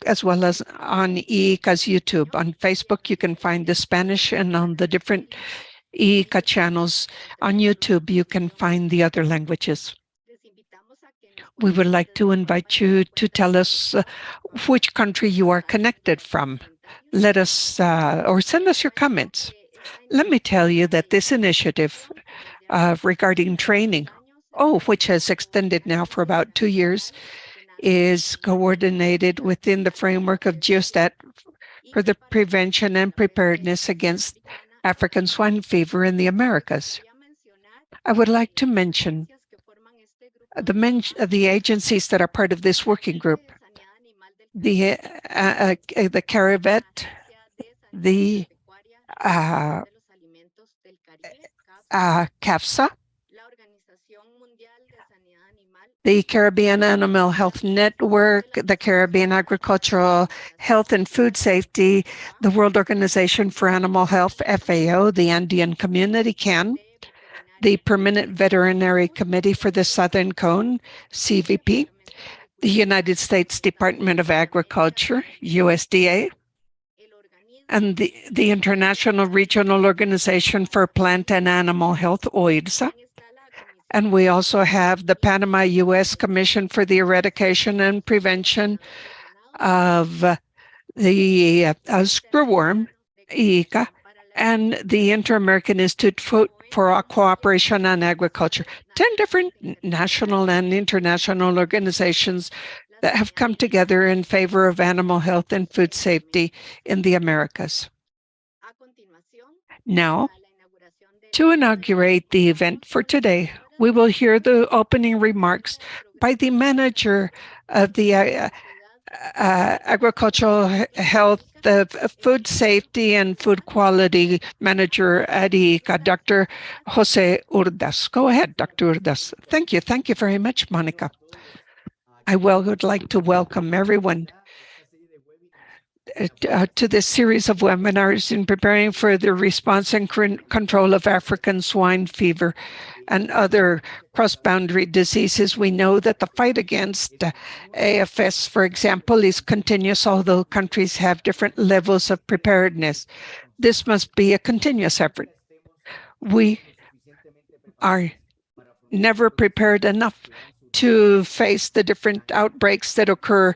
as well as on ICA's YouTube. On Facebook, you can find the Spanish, and on the different ICA channels on YouTube, you can find the other languages. We would like to invite you to tell us which country you are connected from. Let us, or send us your comments. Let me tell you that this initiative regarding training, which has extended now for about 2 years, is coordinated within the framework of GEOSTAT for the prevention and preparedness against African swine fever in the Americas. I would like to mention the agencies that are part of this working group: the CARIVET, the CAFSA, the Caribbean Animal Health Network, the Caribbean Agricultural Health and Food Safety, the World Organization for Animal Health, FAO, the Andean Community, CAN, the Permanent Veterinary Committee for the Southern Cone, CVP, the United States Department of Agriculture, USDA, and the International Regional Organization for Plant and Animal Health, OIRSA. And we also have the Panama U.S. Commission for the Eradication and Prevention of the Screwworm, ICA, and the Inter-American Institute for Cooperation on Agriculture. 10 different national and international organizations that have come together in favor of animal health and food safety in the Americas. Now, to inaugurate the event for today, we will hear the opening remarks by the manager of the Agricultural Health, Food Safety and Food Quality Manager at ICA, Dr. Jose Urdas. Go ahead, Dr. Urdas. Thank you. Thank you very much, Monica. I would like to welcome everyone to this series of webinars in preparing for the response and control of African swine fever and other cross-boundary diseases. We know that the fight against AFS, for example, is continuous, although countries have different levels of preparedness. This must be a continuous effort. We are never prepared enough to face the different outbreaks that occur.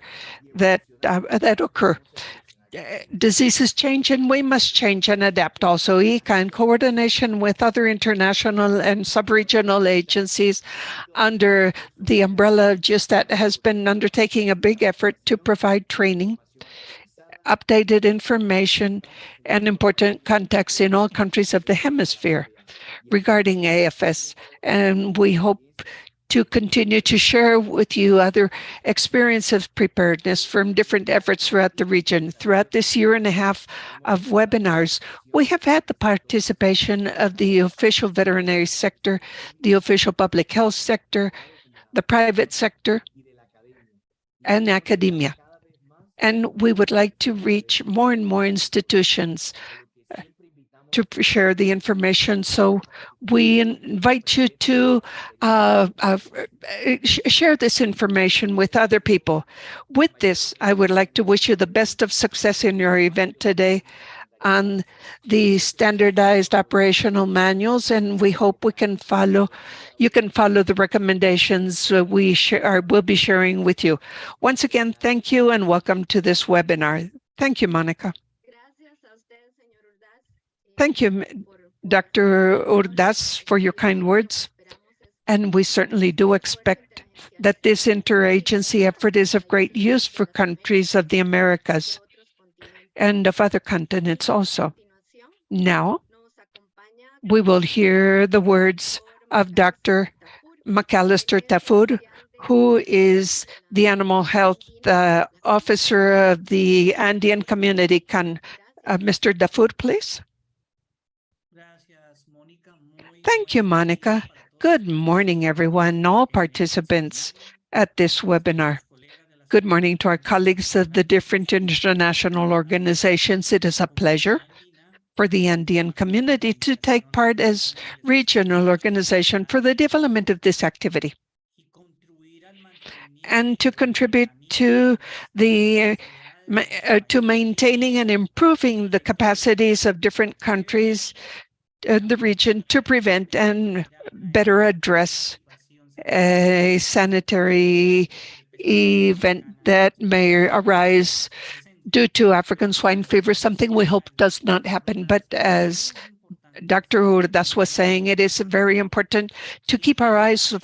Diseases change, and we must change and adapt. Also, ICA, in coordination with other international and sub-regional agencies under the umbrella of GEOSTAT, has been undertaking a big effort to provide training, updated information, and important context in all countries of the hemisphere regarding AFS. And we hope to continue to share with you other experiences of preparedness from different efforts throughout the region. Throughout this year and a half of webinars, we have had the participation of the official veterinary sector, the official public health sector, the private sector, and academia. And we would like to reach more and more institutions to share the information. So we invite you to share this information with other people. With this, I would like to wish you the best of success in your event today on the standardized operational manuals, and we hope you can follow the recommendations will be sharing with you. Once again, thank you and welcome to this webinar. Thank you, Monica. Thank you, Dr. Urdas, for your kind words. And we certainly do expect that this interagency effort is of great use for countries of the Americas and of other continents also. Now, we will hear the words of Dr. McAllister Tafur, who is the Animal Health Officer of the Andean Community. Can Mr. Tafur, please? Thank you, Monica. Good morning, everyone, all participants at this webinar. Good morning to our colleagues of the different international organizations. It is a pleasure for the Andean community to take part as regional organization for the development of this activity and to contribute to the to maintaining and improving the capacities of different countries in the region to prevent and better address a sanitary event that may arise due to African swine fever, something we hope does not happen. But as Dr. Urdas was saying, it is very important to keep our eyes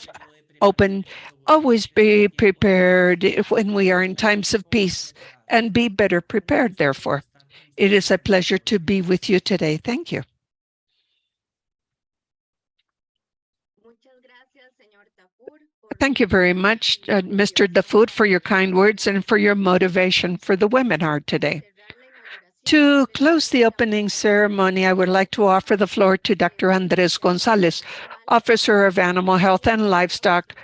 open, always be prepared when we are in times of peace, and be better prepared, therefore. It is a pleasure to be with you today. Thank you. Thank you very much, Mr. Dafoud, for your kind words and for your motivation for the webinar today. To close the opening ceremony, I would like to offer the floor to Dr. Andres Gonzalez, Officer of Animal Health and Livestock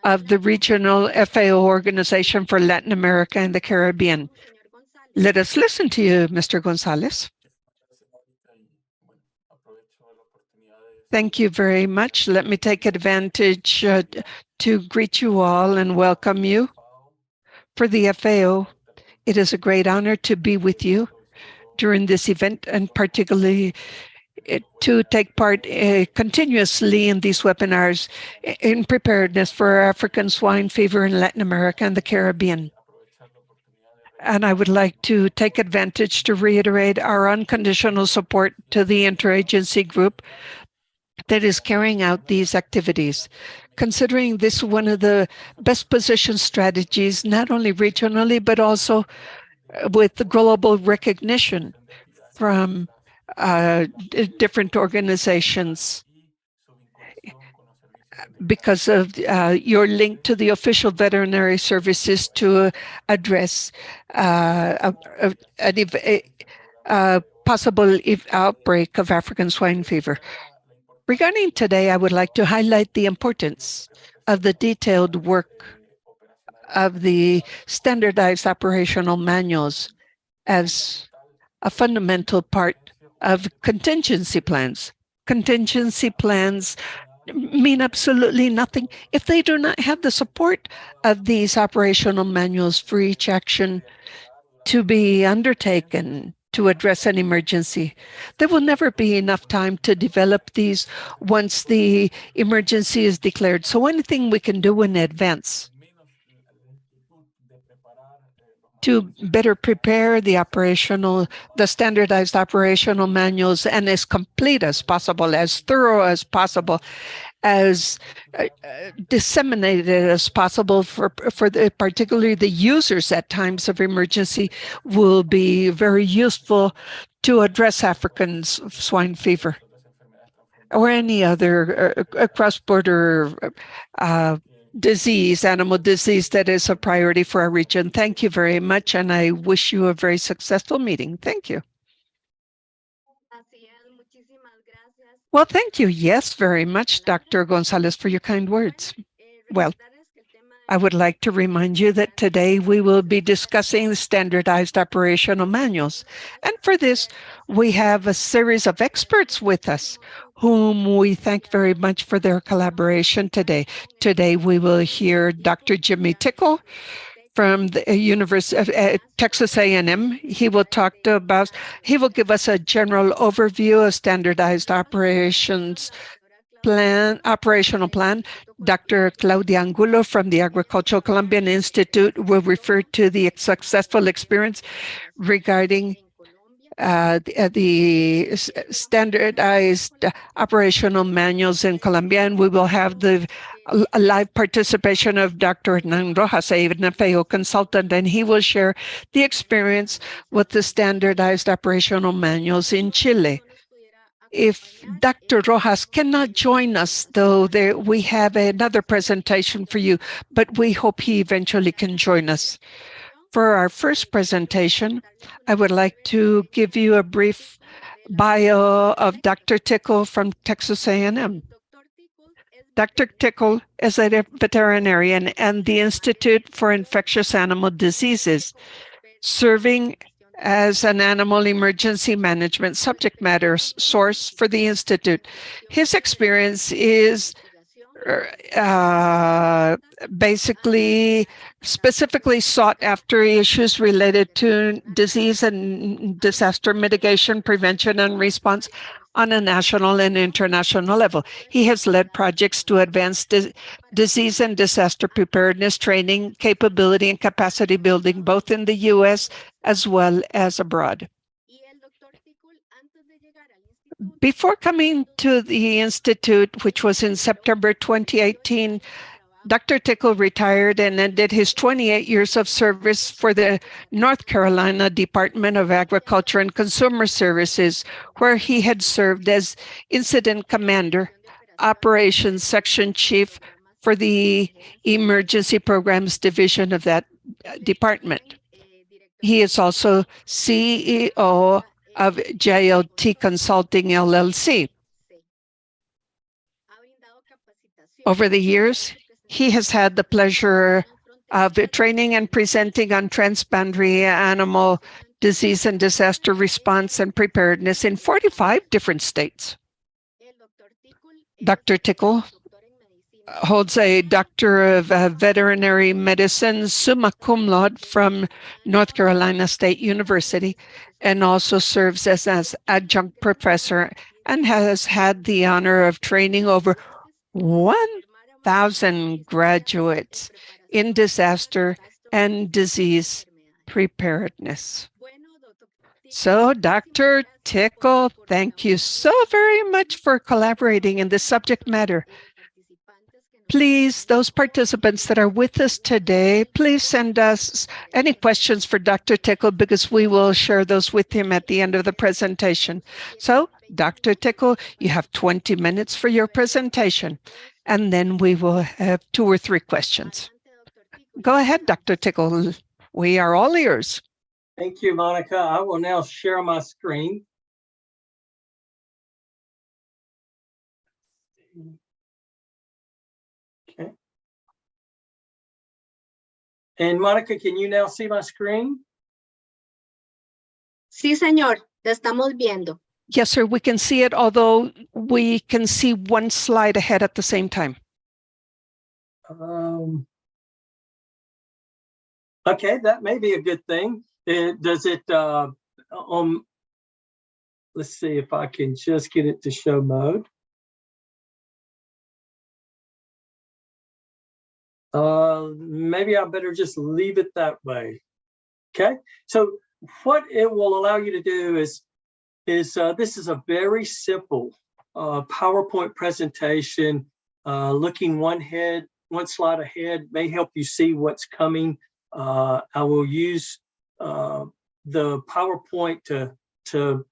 of the Regional FAO Organization for Latin America and the Caribbean. Let us listen to you, Mr. Gonzalez. Thank you very much. Let me take advantage to greet you all and welcome you. For the FAO, it is a great honor to be with you during this event, and particularly to take part continuously in these webinars in preparedness for African swine fever in Latin America and the Caribbean. And I would like to take advantage to reiterate our unconditional support to the interagency group that is carrying out these activities, considering this one of the best positioned strategies, not only regionally, but also with the global recognition from different organizations because of your link to the official veterinary services to address a possible outbreak of African swine fever. Regarding today, I would like to highlight the importance of the detailed work of the standardized operational manuals as a fundamental part of contingency plans. Contingency plans mean absolutely nothing if they do not have the support of these operational manuals for each action to be undertaken to address an emergency. There will never be enough time to develop these once the emergency is declared. So anything we can do in advance to better prepare the standardized operational manuals, and as complete as possible, as thorough as possible, as disseminated as possible for particularly the users at times of emergency, will be very useful to address African swine fever or any other cross-border disease, animal disease that is a priority for our region. Thank you very much, and I wish you a very successful meeting. Thank you. Well, thank you. Yes, very much, Dr. Gonzalez, for your kind words. Well, I would like to remind you that today we will be discussing the standardized operational manuals. And for this, we have a series of experts with us, whom we thank very much for their collaboration today. Today, we will hear Dr. Jimmy Tickle from the University of Texas A&M. He will give us a general overview of standardized operational plan. Dr. Claudia Angulo from the Agricultural Colombian Institute will refer to the successful experience regarding the standardized operational manuals in Colombia, and we will have the live participation of Dr. Hernan Rojas, an FAO consultant, and he will share the experience with the standardized operational manuals in Chile. If Dr. Rojas cannot join us, though, we have another presentation for you, but we hope he eventually can join us. For our first presentation, I would like to give you a brief bio of Dr. Tickle from Texas A&M. Dr. Tickle is a veterinarian and the Institute for Infectious Animal Diseases, serving as an animal emergency management subject matter source for the Institute. His experience is basically specifically sought after issues related to disease and disaster mitigation, prevention, and response on a national and international level. He has led projects to advance disease and disaster preparedness training, capability, and capacity building, both in the U.S. as well as abroad. Before coming to the Institute, which was in September 2018, Dr. Tickle retired and ended his 28 years of service for the North Carolina Department of Agriculture and Consumer Services, where he had served as Incident Commander, Operations Section Chief for the Emergency Programs Division of that department. He is also CEO of JLT Consulting LLC. Over the years, he has had the pleasure of training and presenting on transboundary animal disease and disaster response and preparedness in 45 different states. Dr. Tickle holds a Doctor of Veterinary Medicine, summa cum laude, from North Carolina State University, and also serves as adjunct professor and has had the honor of training over 1,000 graduates in disaster and disease preparedness. So, Dr. Tickle, thank you so very much for collaborating in this subject matter. Please, those participants that are with us today, please send us any questions for Dr. Tickle, because we will share those with him at the end of the presentation. So, Dr. Tickle, you have 20 minutes for your presentation, and then we will have 2 or 3 questions. Go ahead, Dr. Tickle. We are all ears. Thank you, Monica. I will now share my screen. Okay. And Monica, can you now see my screen? Sí, señor. Te estamos viendo. Yes, sir. We can see it, although we can see one slide ahead at the same time. Okay, that may be a good thing. Does it, let's see if I can just get it to show mode. Maybe I better just leave it that way. Okay, so what it will allow you to do is this is a very simple PowerPoint presentation. Looking one slide ahead may help you see what's coming. I will use the PowerPoint to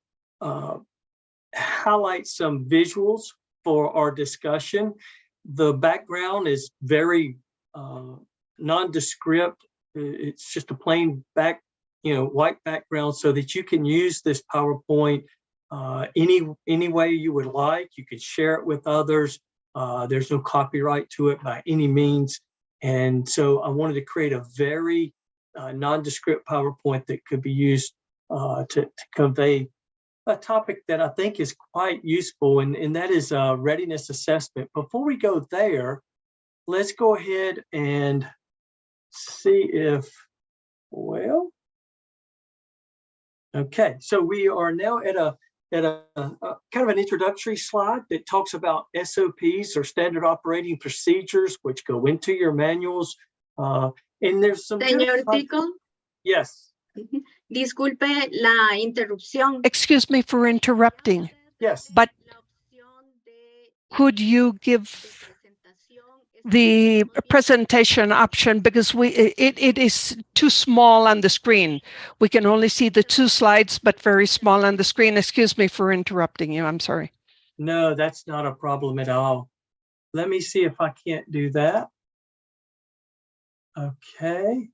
highlight some visuals for our discussion. The background is very nondescript. It's just a plain white background, so that you can use this PowerPoint any way you would like. You could share it with others. There's no copyright to it by any means. And so I wanted to create a very nondescript PowerPoint that could be used to convey a topic that I think is quite useful, and that is readiness assessment. Before we go there, let's go ahead and see if, well, okay, so we are now at a kind of an introductory slide that talks about SOPs, or standard operating procedures, which go into your manuals. And there's some. Señor Tickle. Yes. Disculpe la interrupción. Excuse me for interrupting. Yes. But could you give the presentation option, because it is too small on the screen. We can only see the 2 slides, but very small on the screen. Excuse me for interrupting you. I'm sorry. No, that's not a problem at all. Let me see if I can't do that. Okay.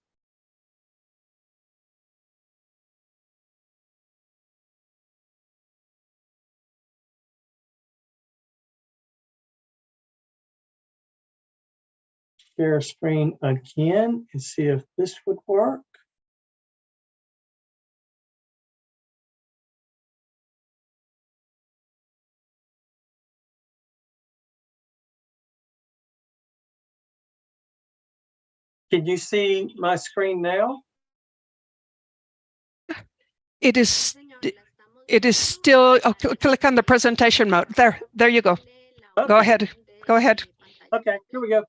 Share screen again and see if this would work. Can you see my screen now? It is still, oh, click on the presentation mode. There you go. Go Okay. ahead. Go ahead. Okay, here we go.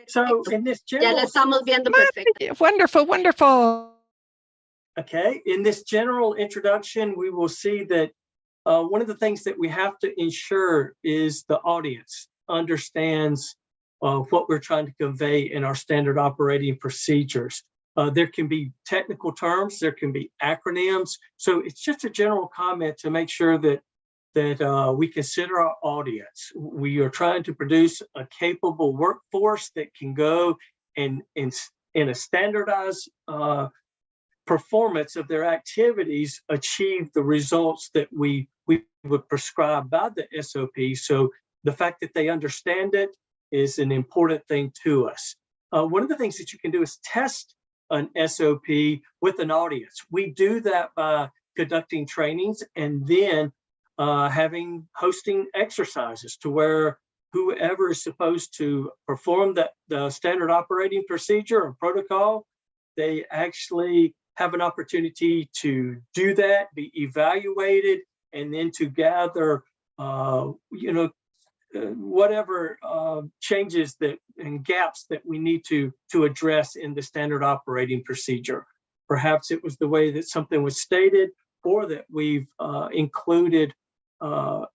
So in this Ya la general, estamos viendo perfecto. Wonderful, wonderful. okay, in this general introduction, we will see that one of the things that we have to ensure is the audience understands what we're trying to convey in our standard operating procedures. There can be technical terms, there can be acronyms. So it's just a general comment to make sure that we consider our audience. We are trying to produce a capable workforce that can go and in a standardized performance of their activities achieve the results that we would prescribe by the SOP. So the fact that they understand it is an important thing to us. One of the things that you can do is test an SOP with an audience. We do that by conducting trainings and then hosting exercises to where whoever is supposed to perform the standard operating procedure or protocol, they actually have an opportunity to do that, be evaluated, and then to gather, whatever changes and gaps that we need to address in the standard operating procedure. Perhaps it was the way that something was stated, or that we've included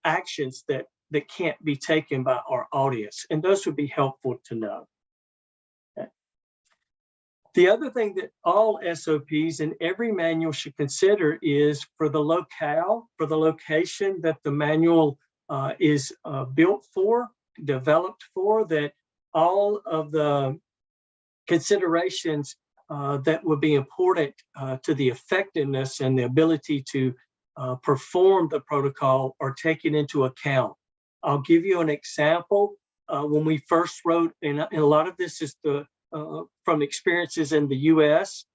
actions that can't be taken by our audience, and those would be helpful to know. Okay. The other thing that all SOPs and every manual should consider is for the locale, for the location that the manual is built for, developed for, that all of the considerations that would be important to the effectiveness and the ability to perform the protocol are taken into account. I'll give you an example. When we first wrote, and a lot of this is from experiences in the US,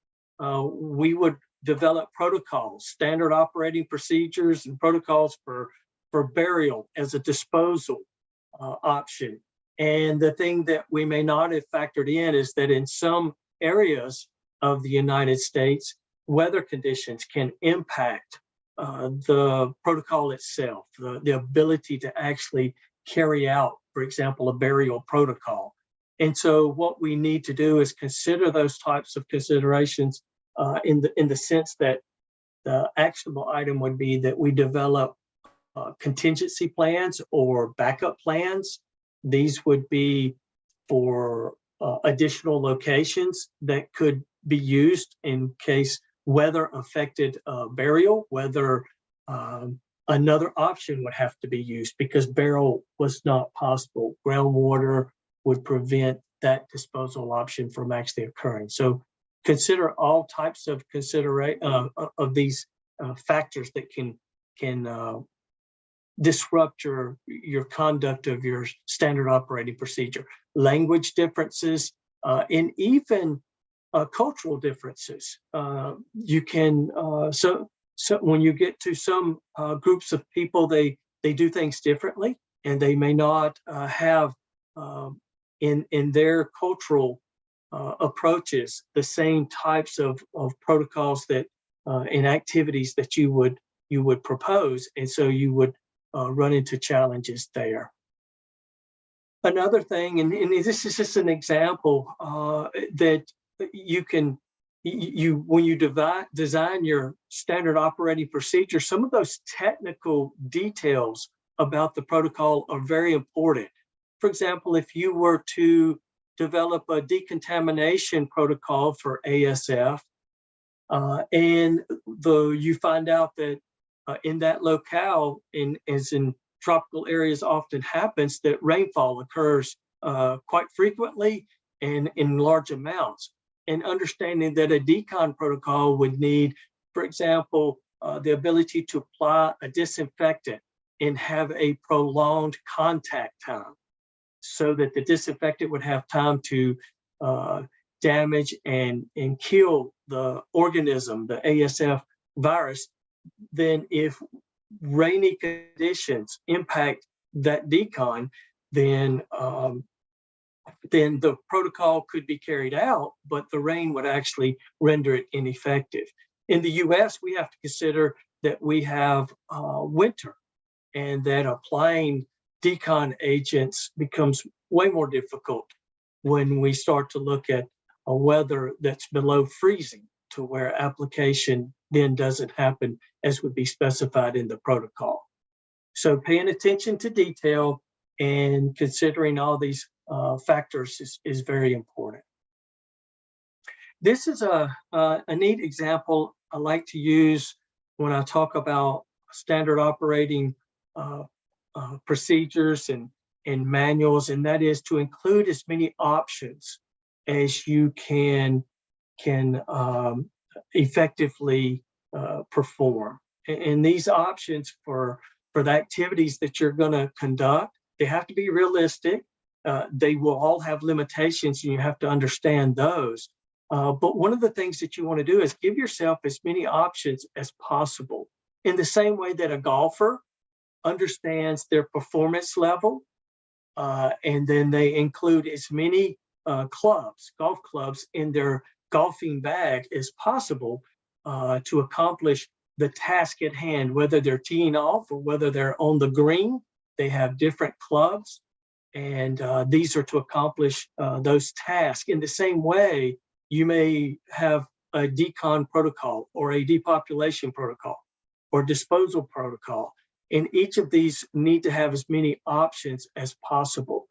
we would develop protocols, standard operating procedures and protocols for burial as a disposal option. And the thing that we may not have factored in is that in some areas of the United States, weather conditions can impact the protocol itself, the ability to actually carry out, for example, a burial protocol. And so what we need to do is consider those types of considerations in the sense that the actionable item would be that we develop contingency plans or backup plans. These would be for additional locations that could be used in case weather affected burial, whether another option would have to be used because burial was not possible. Groundwater would prevent that disposal option from actually occurring. So consider all types of of these factors that can disrupt your conduct of your standard operating procedure. Language differences and even cultural differences. You can so when you get to some groups of people, they do things differently, and they may not have in their cultural approaches the same types of protocols that and activities that you would propose, and so you would run into challenges there. Another thing, and this is just an example that you can, when you design your standard operating procedure, some of those technical details about the protocol are very important. For example, if you were to develop a decontamination protocol for ASF, and you find out that in that locale, as in tropical areas often happens, that rainfall occurs quite frequently and in large amounts. And understanding that a decon protocol would need, for example, the ability to apply a disinfectant and have a prolonged contact time so that the disinfectant would have time to damage and kill the organism, the ASF virus. Then if rainy conditions impact that decon, then then the protocol could be carried out, but the rain would actually render it ineffective. In the US, we have to consider that we have winter, and that applying decon agents becomes way more difficult when we start to look at a weather that's below freezing, to where application then doesn't happen as would be specified in the protocol. So paying attention to detail and considering all these factors is very important. This is a neat example I like to use when I talk about standard operating procedures and manuals, and that is to include as many options as you can effectively perform. And these options for the activities that you're going to conduct, they have to be realistic. They will all have limitations, and you have to understand those. But one of the things that you want to do is give yourself as many options as possible. In the same way that a golfer understands their performance level, and then they include as many golf clubs in their golfing bag as possible to accomplish the task at hand, whether they're teeing off or whether they're on the green. They have different clubs, and these are to accomplish those tasks. In the same way, you may have a decon protocol or a depopulation protocol or disposal protocol, and each of these need to have as many options as possible.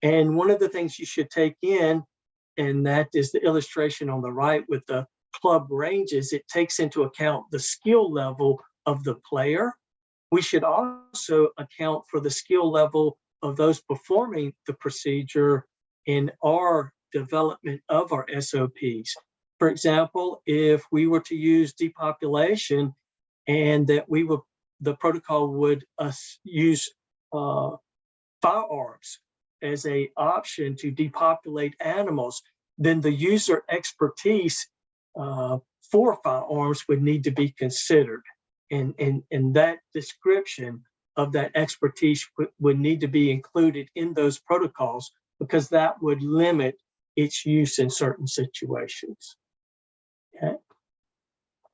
And one of the things you should take in, and that is the illustration on the right with the club ranges, it takes into account the skill level of the player. We should also account for the skill level of those performing the procedure in our development of our SOPs. For example, if we were to use depopulation, and that the protocol would use firearms as an option to depopulate animals, then the user expertise for firearms would need to be considered. And that description of that expertise would need to be included in those protocols, because that would limit its use in certain situations. Okay.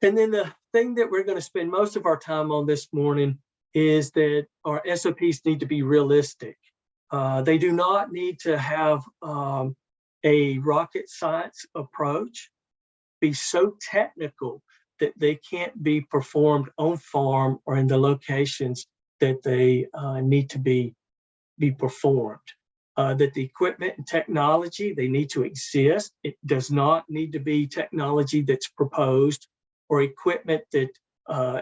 And then the thing that we're going to spend most of our time on this morning is that our SOPs need to be realistic. They do not need to have a rocket science approach, be so technical that they can't be performed on farm or in the locations that they need to be performed. That the equipment and technology, they need to exist. It does not need to be technology that's proposed or equipment that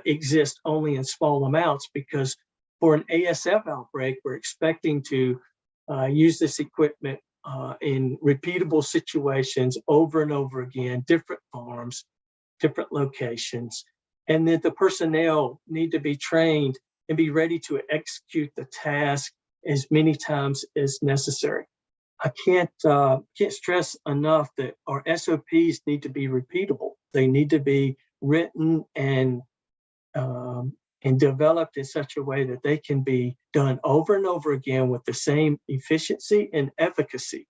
exists only in small amounts, because for an ASF outbreak, we're expecting to use this equipment in repeatable situations over and over again, different farms, different locations, and that the personnel need to be trained and be ready to execute the task as many times as necessary. I can't stress enough that our SOPs need to be repeatable. They need to be written and developed in such a way that they can be done over and over again with the same efficiency and efficacy.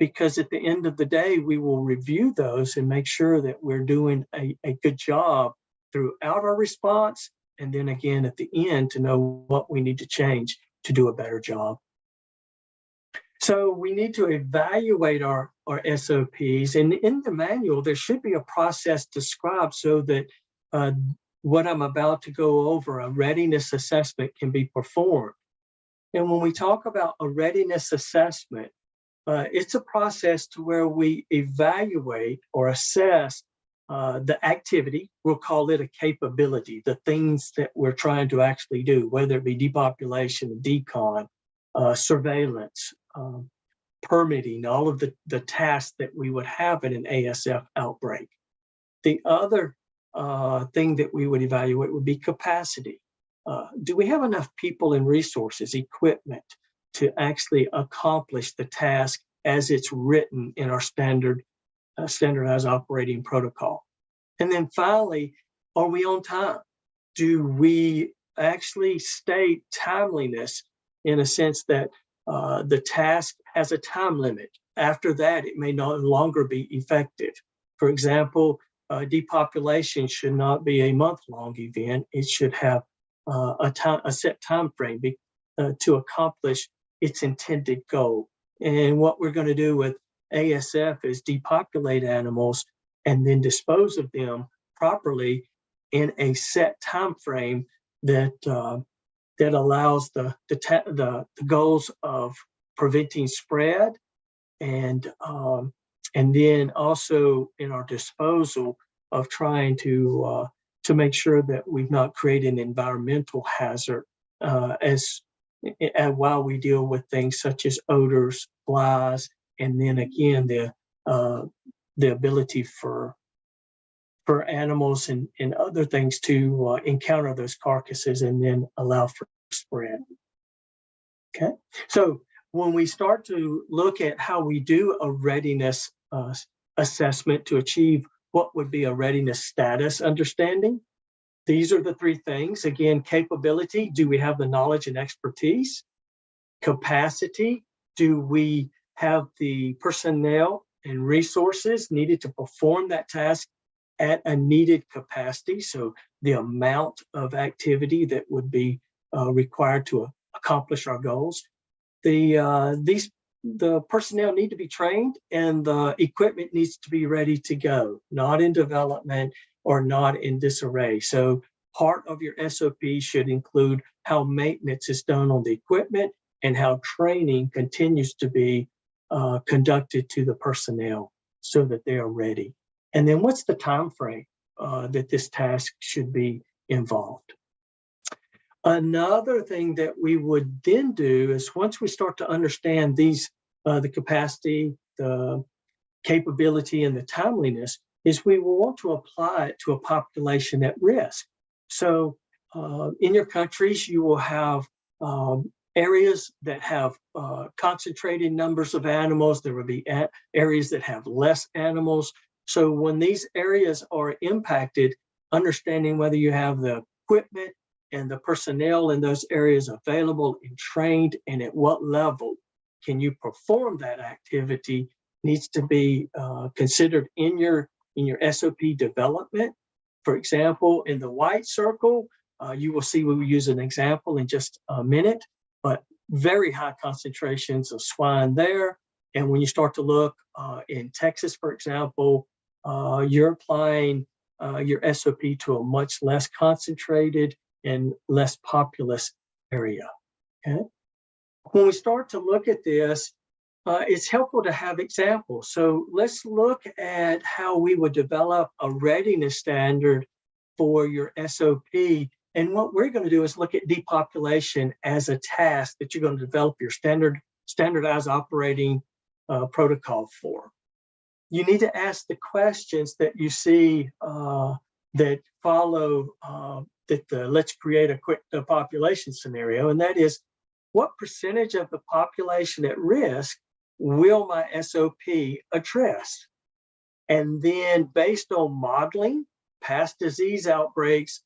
Because at the end of the day, we will review those and make sure that we're doing a good job throughout our response, and then again at the end to know what we need to change to do a better job. So we need to evaluate our SOPs, and in the manual, there should be a process described so that what I'm about to go over, a readiness assessment, can be performed. And when we talk about a readiness assessment, it's a process to where we evaluate or assess the activity. We'll call it a capability, the things that we're trying to actually do, whether it be depopulation, decon, surveillance, permitting, all of the tasks that we would have in an ASF outbreak. The other thing that we would evaluate would be capacity. Do we have enough people and resources, equipment, to actually accomplish the task as it's written in our standardized operating protocol? And then finally, are we on time? Do we actually state timeliness in a sense that The task has a time limit. After that, it may no longer be effective. For example, depopulation should not be a month-long event. It should have a set time frame to accomplish its intended goal. And what we're going to do with ASF is depopulate animals and then dispose of them properly in a set time frame that that allows the goals of preventing spread and then also in our disposal of trying to make sure that we've not created an environmental hazard while we deal with things such as odors, flies, and then again the ability for animals and other things to encounter those carcasses and then allow for spread. Okay, so when we start to look at how we do a readiness assessment to achieve what would be a readiness status understanding, these are the three things. Again, capability, do we have the knowledge and expertise? Capacity, do we have the personnel and resources needed to perform that task at a needed capacity? So the amount of activity that would be required to accomplish our goals. The personnel need to be trained and the equipment needs to be ready to go, not in development or not in disarray. So part of your SOP should include how maintenance is done on the equipment and how training continues to be conducted to the personnel so that they are ready. And then what's the time frame that this task should be involved? Another thing that we would then do is once we start to understand these, the capacity, the capability, and the timeliness, is we will want to apply it to a population at risk. So in your countries, you will have areas that have concentrated numbers of animals. There will be areas that have less animals. So when these areas are impacted, understanding whether you have the equipment and the personnel in those areas available and trained, and at what level can you perform that activity needs to be considered in your SOP development. For example, in the white circle, you will see we will use an example in just a minute, but very high concentrations of swine there. And when you start to look in Texas, for example, you're applying your SOP to a much less concentrated and less populous area. Okay. When we start to look at this, it's helpful to have examples. So let's look at how we would develop a readiness standard for your SOP. And what we're going to do is look at depopulation as a task that you're going to develop your standardized operating protocol for. You need to ask the questions that you see that follow let's create a quick population scenario, and that is, what percentage of the population at risk will my SOP address? And then based on modeling, past disease outbreaks,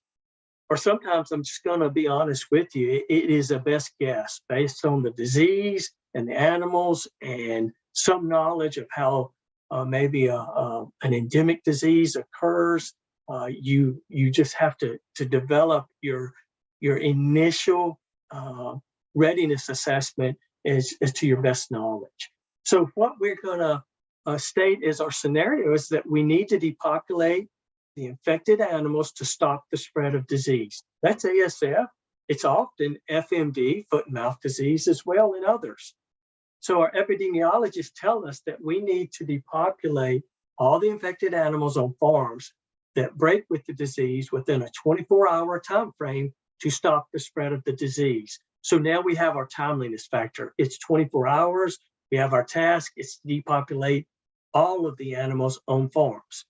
or sometimes I'm just going to be honest with you, it is a best guess based on the disease and the animals and some knowledge of how maybe an endemic disease occurs. You just have to develop your initial readiness assessment as to your best knowledge. So what we're going to state as our scenario is that we need to depopulate the infected animals to stop the spread of disease. That's ASF. It's often FMD, foot and mouth disease, as well, and others. So our epidemiologists tell us that we need to depopulate all the infected animals on farms that break with the disease within a 24-hour time frame to stop the spread of the disease. So now we have our timeliness factor. It's 24 hours. We have our task. It's to depopulate all of the animals on farms.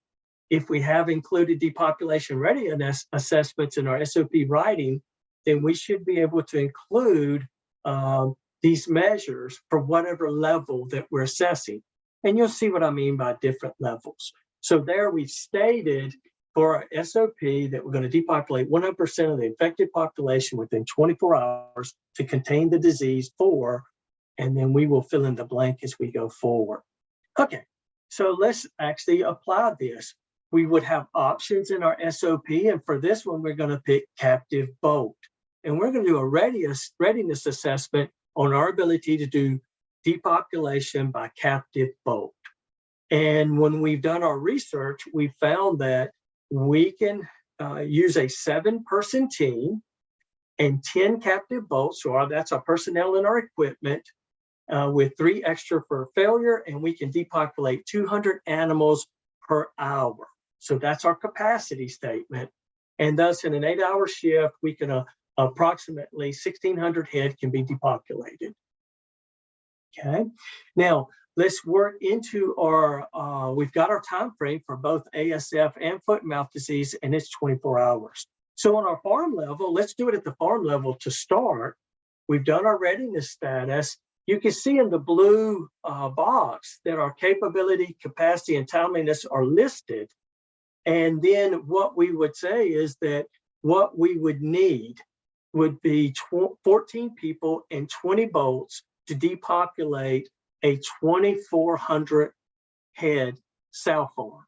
If we have included depopulation readiness assessments in our SOP writing, then we should be able to include these measures for whatever level that we're assessing. And you'll see what I mean by different levels. So there we've stated for our SOP that we're going to depopulate 100% of the infected population within 24 hours to contain the disease for and then we will fill in the blank as we go forward. Okay, so let's actually apply this. We would have options in our SOP, and for this one, we're going to pick captive boat. And we're going to do a readiness assessment on our ability to do depopulation by captive boat. And when we've done our research, we found that we can use a 7-person team and 10 captive boats, so that's our personnel and our equipment, with 3 extra for failure, and we can depopulate 200 animals per hour. So that's our capacity statement. And thus, in an 8-hour shift, we can approximately 1,600 head can be depopulated. Okay, now let's work into our, we've got our time frame for both ASF and foot and mouth disease, and it's 24 hours. So on our farm level, let's do it at the farm level to start. We've done our readiness status. You can see in the blue box that our capability, capacity, and timeliness are listed. And then what we would say is that what we would need would be 14 people and 20 boats to depopulate a 2,400 head sow farm.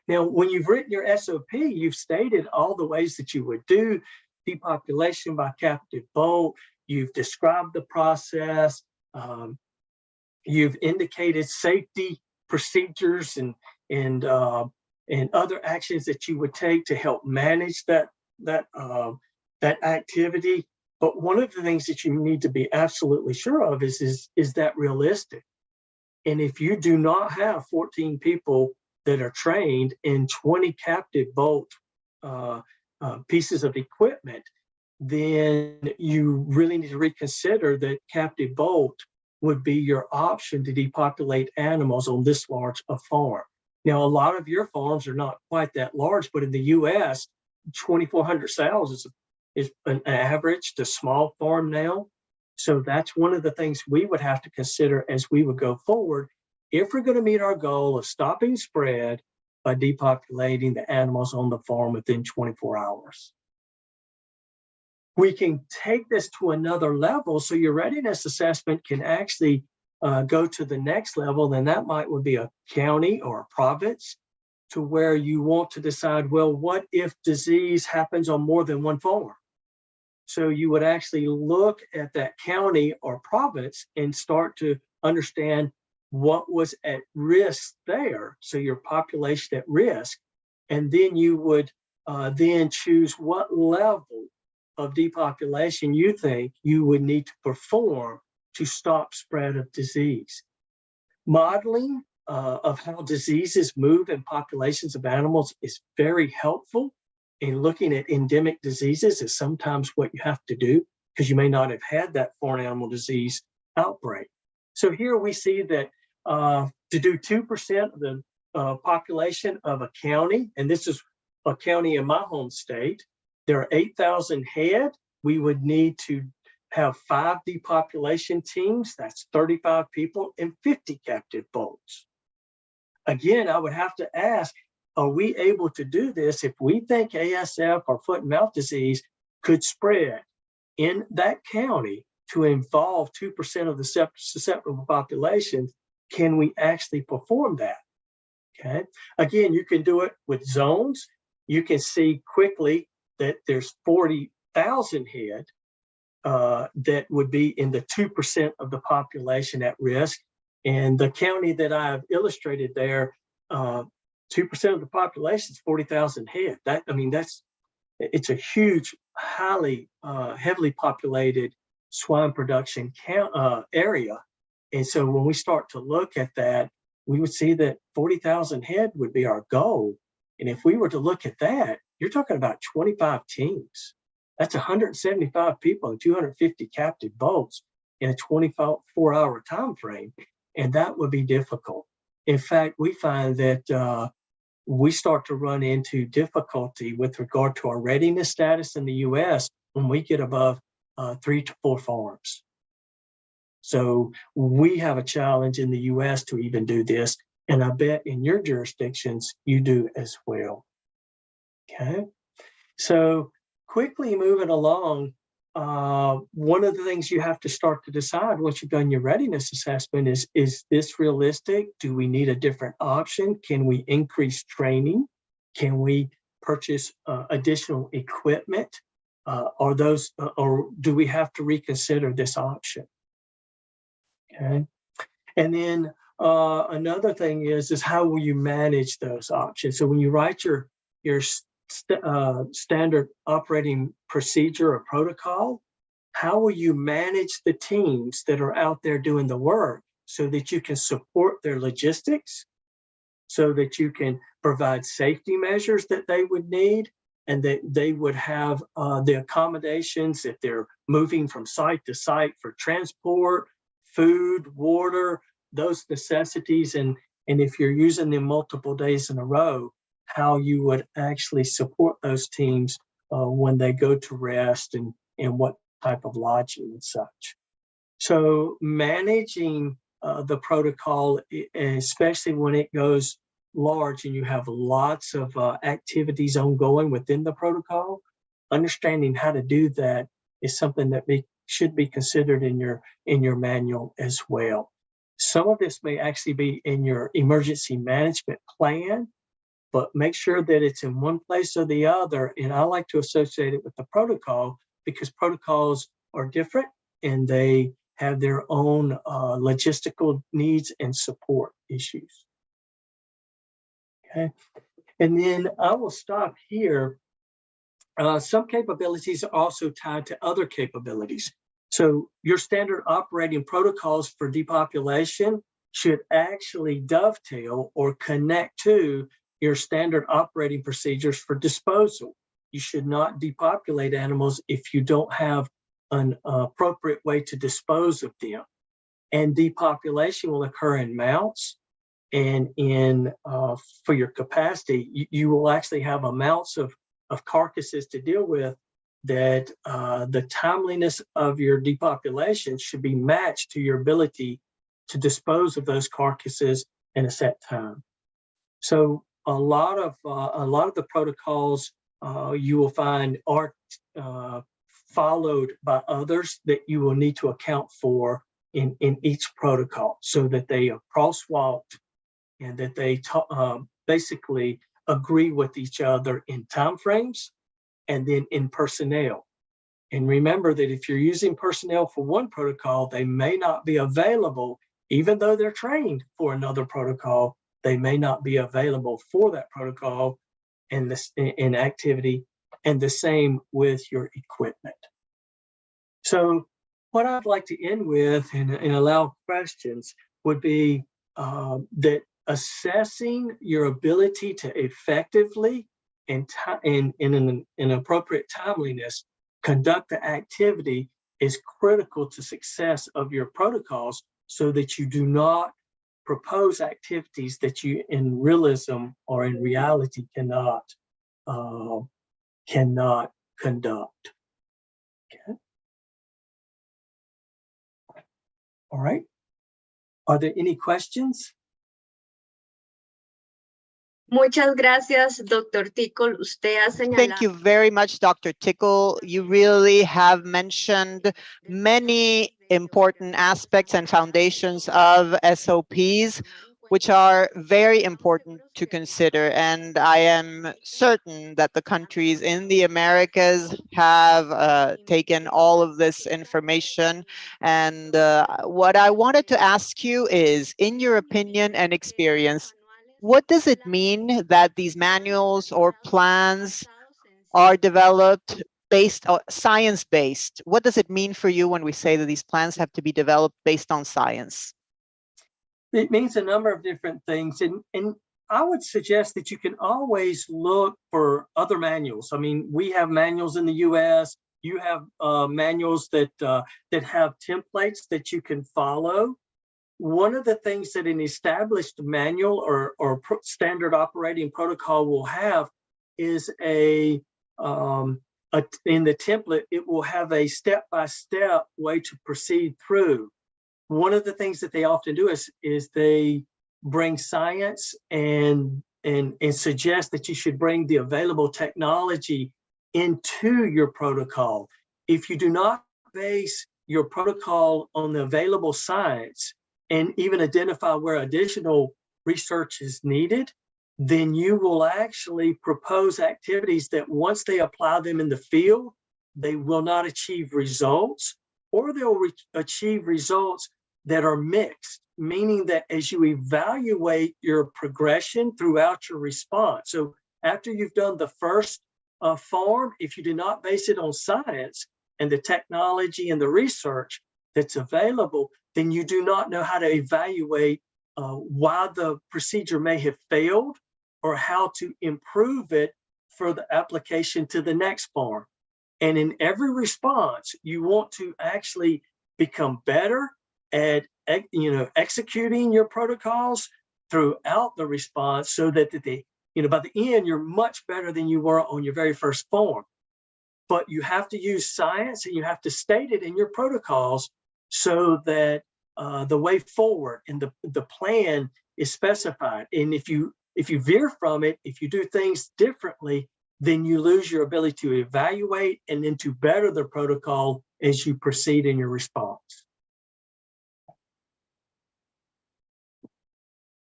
Now, when you've written your SOP, you've stated all the ways that you would do depopulation by captive boat. You've described the process. You've indicated safety procedures and other actions that you would take to help manage that activity. But one of the things that you need to be absolutely sure of is that realistic? And if you do not have 14 people that are trained in 20 captive boat pieces of equipment, then you really need to reconsider that captive boat would be your option to depopulate animals on this large a farm. Now, a lot of your farms are not quite that large, but in the US, 2,400 sows is an average to small farm now. So that's one of the things we would have to consider as we would go forward if we're going to meet our goal of stopping spread by depopulating the animals on the farm within 24 hours. We can take this to another level, so your readiness assessment can actually go to the next level, then that would be a county or a province, to where you want to decide, well, what if disease happens on more than one farm? So you would actually look at that county or province and start to understand what was at risk there, so your population at risk, and then you would then choose what level of depopulation you think you would need to perform to stop spread of disease. Modeling of how diseases move in populations of animals is very helpful. And looking at endemic diseases is sometimes what you have to do, because you may not have had that foreign animal disease outbreak. So here we see that to do 2% of the population of a county, and this is a county in my home state, there are 8,000 head. We would need to have 5 depopulation teams, that's 35 people, and 50 captive boats. Again, I would have to ask, are we able to do this if we think ASF or foot and mouth disease could spread in that county to involve 2% of the susceptible population? Can we actually perform that? Okay. Again, you can do it with zones. You can see quickly that there's 40,000 head that would be in the 2% of the population at risk. And the county that I've illustrated there, 2% of the population is 40,000 head. It's a huge, highly, heavily populated swine production area. And so when we start to look at that, we would see that 40,000 head would be our goal. And if we were to look at that, you're talking about 25 teams. That's 175 people and 250 captive boats in a 24-hour time frame. And that would be difficult. In fact, we find that we start to run into difficulty with regard to our readiness status in the US when we get above 3 to 4 farms. So we have a challenge in the US to even do this. And I bet in your jurisdictions, you do as well. Okay. So quickly moving along, one of the things you have to start to decide once you've done your readiness assessment is this realistic? Do we need a different option? Can we increase training? Can we purchase additional equipment? Or do we have to reconsider this option? Okay. And then another thing is how will you manage those options? So when you write your standard operating procedure or protocol, how will you manage the teams that are out there doing the work so that you can support their logistics, so that you can provide safety measures that they would need, and that they would have the accommodations if they're moving from site to site for transport, food, water, those necessities, and if you're using them multiple days in a row, how you would actually support those teams when they go to rest, and what type of lodging and such. So managing the protocol, especially when it goes large and you have lots of activities ongoing within the protocol, understanding how to do that is something that should be considered in your manual as well. Some of this may actually be in your emergency management plan, but make sure that it's in one place or the other. And I like to associate it with the protocol because protocols are different and they have their own logistical needs and support issues. Okay, and then I will stop here. Some capabilities are also tied to other capabilities. So your standard operating protocols for depopulation should actually dovetail or connect to your standard operating procedures for disposal. You should not depopulate animals if you don't have an appropriate way to dispose of them. And depopulation will occur in mounts, and for your capacity, you will actually have amounts of carcasses to deal with that the timeliness of your depopulation should be matched to your ability to dispose of those carcasses in a set time. So a lot of the protocols you will find are followed by others that you will need to account for in each protocol, so that they are crosswalked and that they basically agree with each other in timeframes and then in personnel. And remember that if you're using personnel for one protocol, they may not be available, even though they're trained for another protocol, they may not be available for that protocol and this in activity, and the same with your equipment. So what I'd like to end with and allow questions would be that assessing your ability to effectively and in an appropriate timeliness conduct the activity is critical to success of your protocols, so that you do not propose activities that you in realism or in reality cannot conduct. Okay. All right. Are there any questions? Muchas gracias, Dr. Tickle. Usted ha señalado. Thank you very much, Dr. Tickle. You really have mentioned many important aspects and foundations of SOPs, which are very important to consider. And I am certain that the countries in the Americas have taken all of this information. And what I wanted to ask you is, in your opinion and experience, what does it mean that these manuals or plans are developed based on science-based? What does it mean for you when we say that these plans have to be developed based on science? It means a number of different things. And I would suggest that you can always look for other manuals. I mean, we have manuals in the US. You have manuals that have templates that you can follow. One of the things that an established manual or standard operating protocol will have is in the template, it will have a step-by-step way to proceed through. One of the things that they often do is they bring science and suggest that you should bring the available technology into your protocol. if you do not base your protocol on the available science and even identify where additional research is needed, then you will actually propose activities that once they apply them in the field, they will not achieve results, or they'll achieve results that are mixed, meaning that as you evaluate your progression throughout your response. So after you've done the first farm, if you do not base it on science and the technology and the research that's available, then you do not know how to evaluate why the procedure may have failed or how to improve it for the application to the next farm. And in every response, you want to actually become better at executing your protocols throughout the response, so that by the end, you're much better than you were on your very first farm. But you have to use science and you have to state it in your protocols so that the way forward and the plan is specified. And if you veer from it, if you do things differently, then you lose your ability to evaluate and then to better the protocol as you proceed in your response.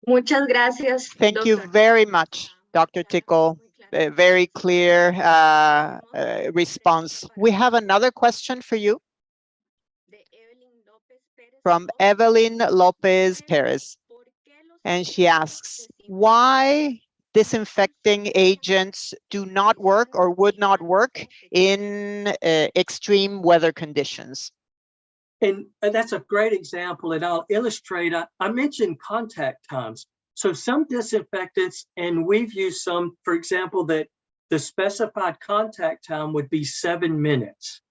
Muchas gracias. Thank you doctor. very much, Dr. Tickle. A very clear response. We have another question for you from Evelyn Lopez Perez. And she asks, why disinfecting agents do not work or would not work in extreme weather conditions? And that's a great example, and I'll illustrate. I mentioned contact times. So some disinfectants, and we've used some, for example, that the specified contact time would be 7 minutes.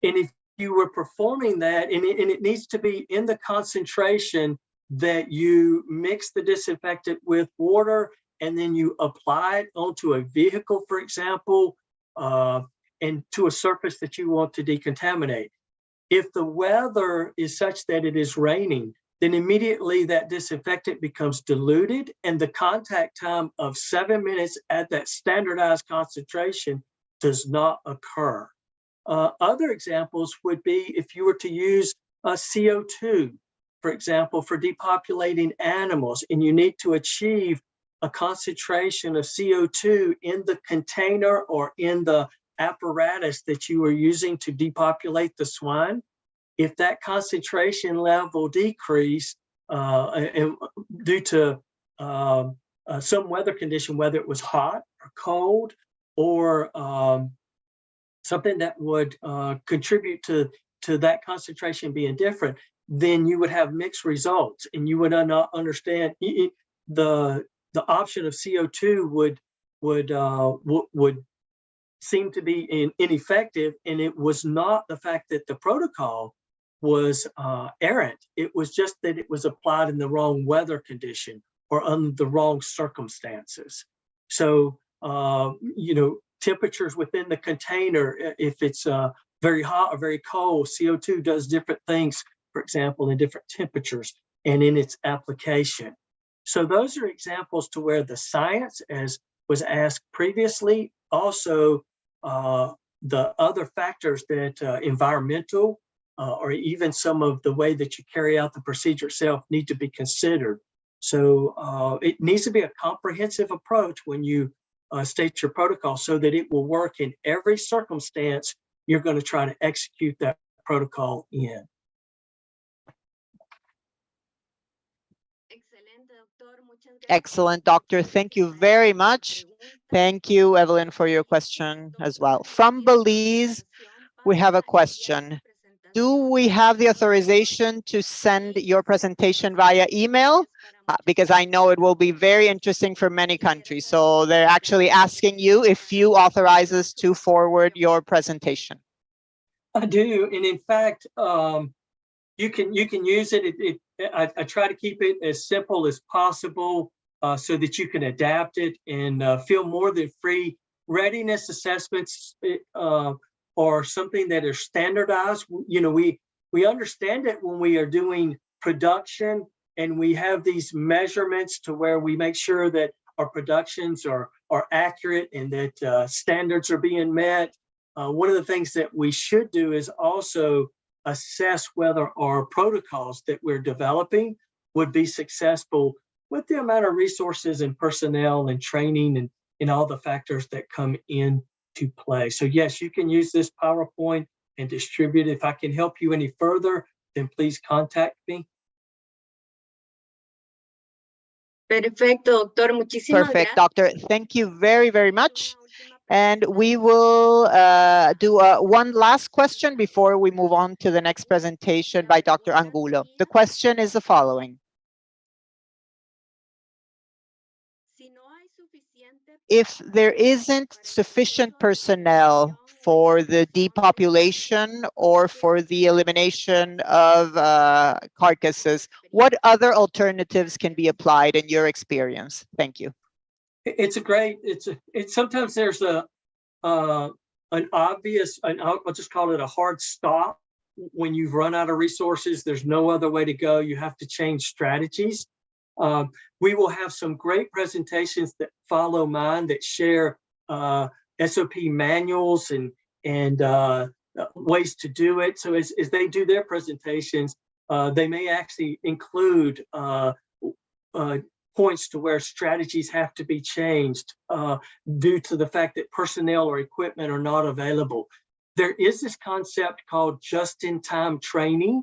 And if you were performing that, and it needs to be in the concentration that you mix the disinfectant with water, and then you apply it onto a vehicle, for example, and to a surface that you want to decontaminate. If the weather is such that it is raining, then immediately that disinfectant becomes diluted, and the contact time of 7 minutes at that standardized concentration does not occur. Other examples would be if you were to use CO2, for example, for depopulating animals, and you need to achieve a concentration of CO2 in the container or in the apparatus that you are using to depopulate the swine. If that concentration level decreased due to some weather condition, whether it was hot or cold or something that would contribute to that concentration being different, then you would have mixed results, and you would not understand the option of CO2 would seem to be ineffective. And it was not the fact that the protocol was errant. It was just that it was applied in the wrong weather condition or under the wrong circumstances. So, temperatures within the container, if it's very hot or very cold, CO2 does different things, for example, in different temperatures and in its application. So those are examples to where the science, as was asked previously, also the other factors that environmental or even some of the way that you carry out the procedure itself need to be considered. So it needs to be a comprehensive approach when you state your protocol, so that it will work in every circumstance you're going to try to execute that protocol in. Excellent, doctor. Thank you very much. Thank you, Evelyn, for your question as well. From Belize, we have a question. Do we have the authorization to send your presentation via email? Because I know it will be very interesting for many countries. So they're actually asking you if you authorize us to forward your presentation. I do, and in fact, you can use it. I try to keep it as simple as possible so that you can adapt it and feel more than free. Readiness assessments or something that are standardized. We understand it when we are doing production, and we have these measurements to where we make sure that our productions are accurate and that standards are being met. one of the things that we should do is also assess whether our protocols that we're developing would be successful with the amount of resources and personnel and training and all the factors that come into play. So yes, you can use this PowerPoint and distribute it. If I can help you any further, then please contact me. Perfecto, doctor. Muchísimas Perfect, gracias. doctor. Thank you very, very much. And we will do one last question before we move on to the next presentation by Dr. Angulo. The question is the following. If there isn't sufficient personnel for the depopulation or for the elimination of carcasses, what other alternatives can be applied in your experience? Thank you. It's sometimes there's an obvious, I'll just call it a hard stop. When you've run out of resources, there's no other way to go. You have to change strategies. We will have some great presentations that follow mine that share SOP manuals and ways to do it. So as they do their presentations, they may actually include points to where strategies have to be changed due to the fact that personnel or equipment are not available. There is this concept called just-in-time training.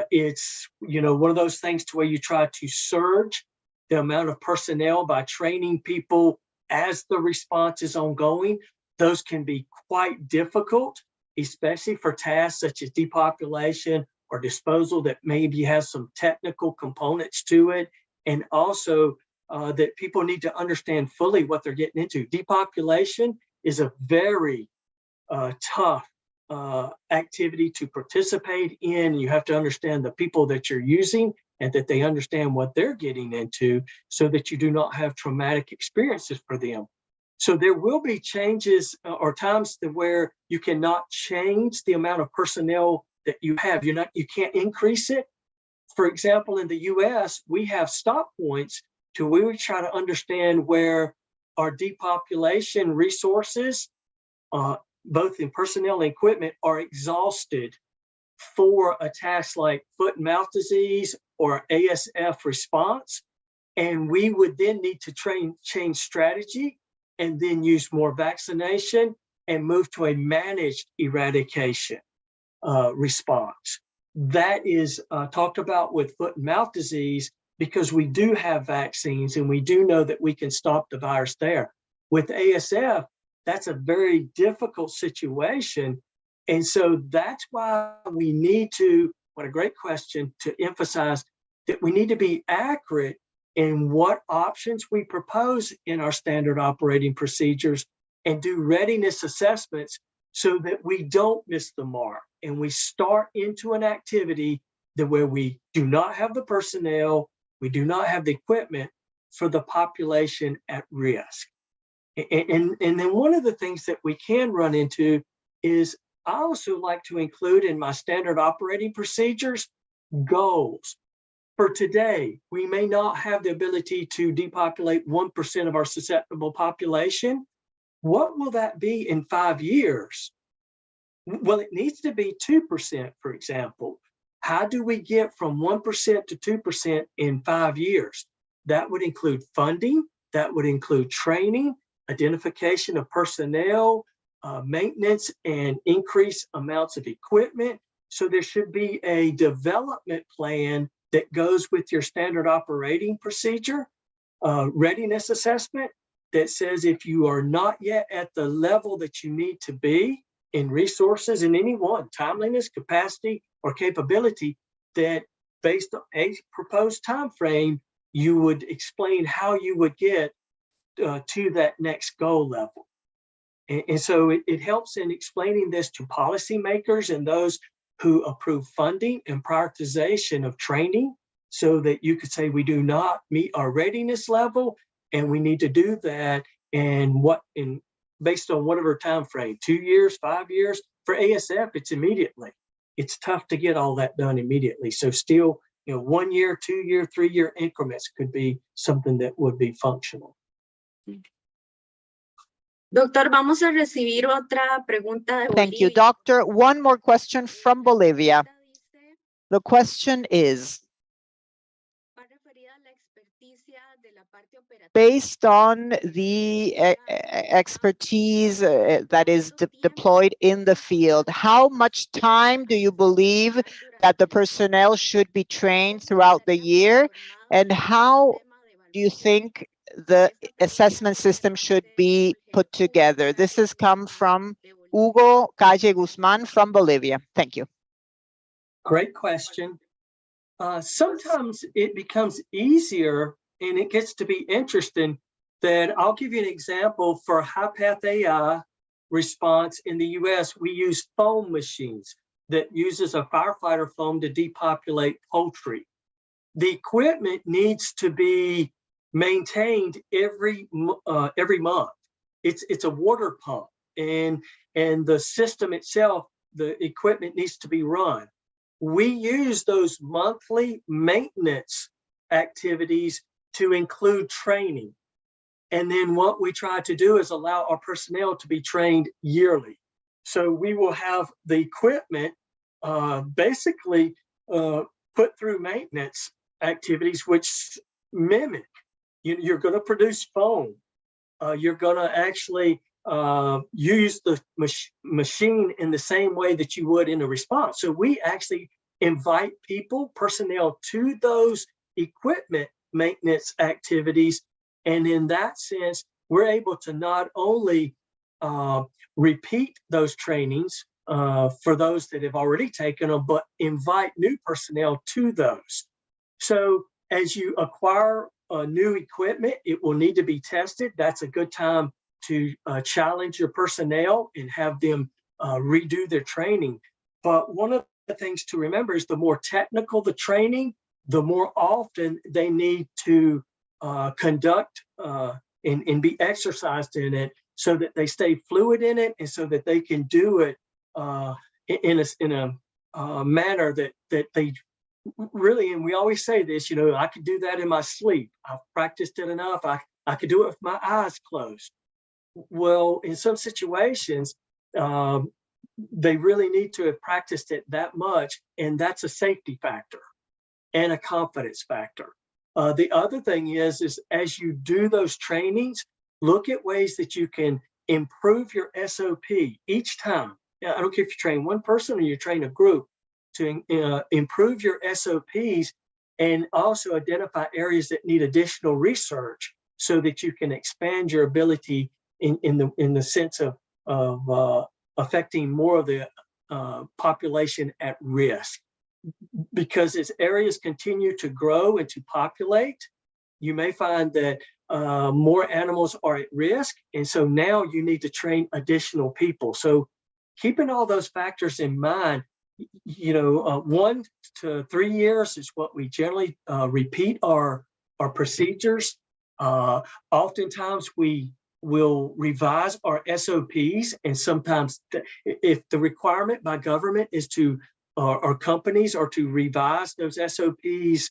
It's one of those things to where you try to surge the amount of personnel by training people as the response is ongoing. Those can be quite difficult, especially for tasks such as depopulation or disposal that maybe has some technical components to it. And also that people need to understand fully what they're getting into. Depopulation is a very tough activity to participate in. You have to understand the people that you're using and that they understand what they're getting into so that you do not have traumatic experiences for them. So there will be changes or times where you cannot change the amount of personnel that you have. You can't increase it. For example, in the US, we have stop points to where we try to understand where our depopulation resources, both in personnel and equipment, are exhausted for a task like foot and mouth disease or ASF response. And we would then need to change strategy and then use more vaccination and move to a managed eradication response. That is talked about with foot and mouth disease because we do have vaccines and we do know that we can stop the virus there. With ASF, that's a very difficult situation. And so that's why we need to, what a great question, to emphasize that we need to be accurate in what options we propose in our standard operating procedures and do readiness assessments so that we don't miss the mark and we start into an activity where we do not have the personnel, we do not have the equipment for the population at risk. And then one of the things that we can run into is I also like to include in my standard operating procedures goals. For today, we may not have the ability to depopulate 1% of our susceptible population. What will that be in 5 years? Well, it needs to be 2%, for example. How do we get from 1% to 2% in 5 years? That would include funding, that would include training, identification of personnel, maintenance, and increased amounts of equipment. So there should be a development plan that goes with your standard operating procedure, readiness assessment that says if you are not yet at the level that you need to be in resources in any one, timeliness, capacity, or capability, that based on a proposed time frame, you would explain how you would get to that next goal level. And so it helps in explaining this to policymakers and those who approve funding and prioritization of training so that you could say we do not meet our readiness level and we need to do that based on whatever time frame, 2 years, 5 years. For ASF, it's immediately. It's tough to get all that done immediately. So still, 1 year, 2 year, 3 year increments could be something that would be functional. Doctor, vamos a recibir otra pregunta de Thank you, Bolivia. doctor. One more question from Bolivia. The question is, Va referida a la experticia de la parte operativa. based on the expertise that is deployed in the field, how much time do you believe that the personnel should be trained throughout the year? And how do you think the assessment system should be put together? This has come from Hugo Calle Guzman from Bolivia. Thank you. Great question. Sometimes it becomes easier and it gets to be interesting that I'll give you an example for high-path AI response in the US. We use foam machines that uses a firefighter foam to depopulate poultry. The equipment needs to be maintained every month. It's a water pump, and the system itself, the equipment needs to be run. We use those monthly maintenance activities to include training. And then what we try to do is allow our personnel to be trained yearly. So we will have the equipment basically put through maintenance activities which mimic. You're going to produce foam. You're going to actually use the machine in the same way that you would in a response. So we actually invite personnel to those equipment maintenance activities. And in that sense, we're able to not only repeat those trainings for those that have already taken them, but invite new personnel to those. So as you acquire new equipment, it will need to be tested. That's a good time to challenge your personnel and have them redo their training. But one of the things to remember is the more technical the training, the more often they need to conduct and be exercised in it so that they stay fluid in it and so that they can do it in a manner that they really, and we always say this, I could do that in my sleep. I've practiced it enough. I could do it with my eyes closed. Well, in some situations, they really need to have practiced it that much, and that's a safety factor and a confidence factor. The other thing is as you do those trainings, look at ways that you can improve your SOP each time. I don't care if you train one person or you train a group, to improve your SOPs and also identify areas that need additional research so that you can expand your ability in the sense of affecting more of the population at risk. Because as areas continue to grow and to populate, you may find that more animals are at risk. And so now you need to train additional people. So keeping all those factors in mind, 1 to 3 years is what we generally repeat our procedures. Oftentimes we will revise our SOPs, and sometimes if the requirement by government is to or companies are to revise those SOPs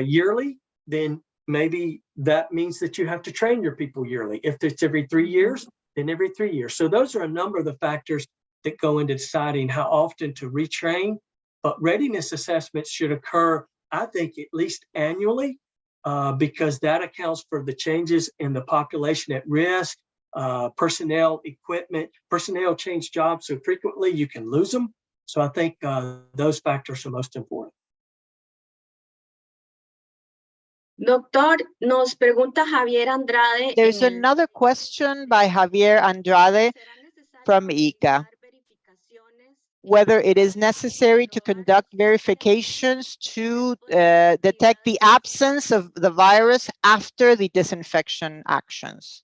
yearly, then maybe that means that you have to train your people yearly. If it's every 3 years, then every 3 years. So those are a number of the factors that go into deciding how often to retrain. But readiness assessments should occur, I think, at least annually, because that accounts for the changes in the population at risk, personnel, equipment. Personnel change jobs so frequently you can lose them. So I think those factors are most important. Doctor, nos pregunta Javier Andrade. There's another question by Javier Andrade from ICA. Whether it is necessary to conduct verifications to detect the absence of the virus after the disinfection actions.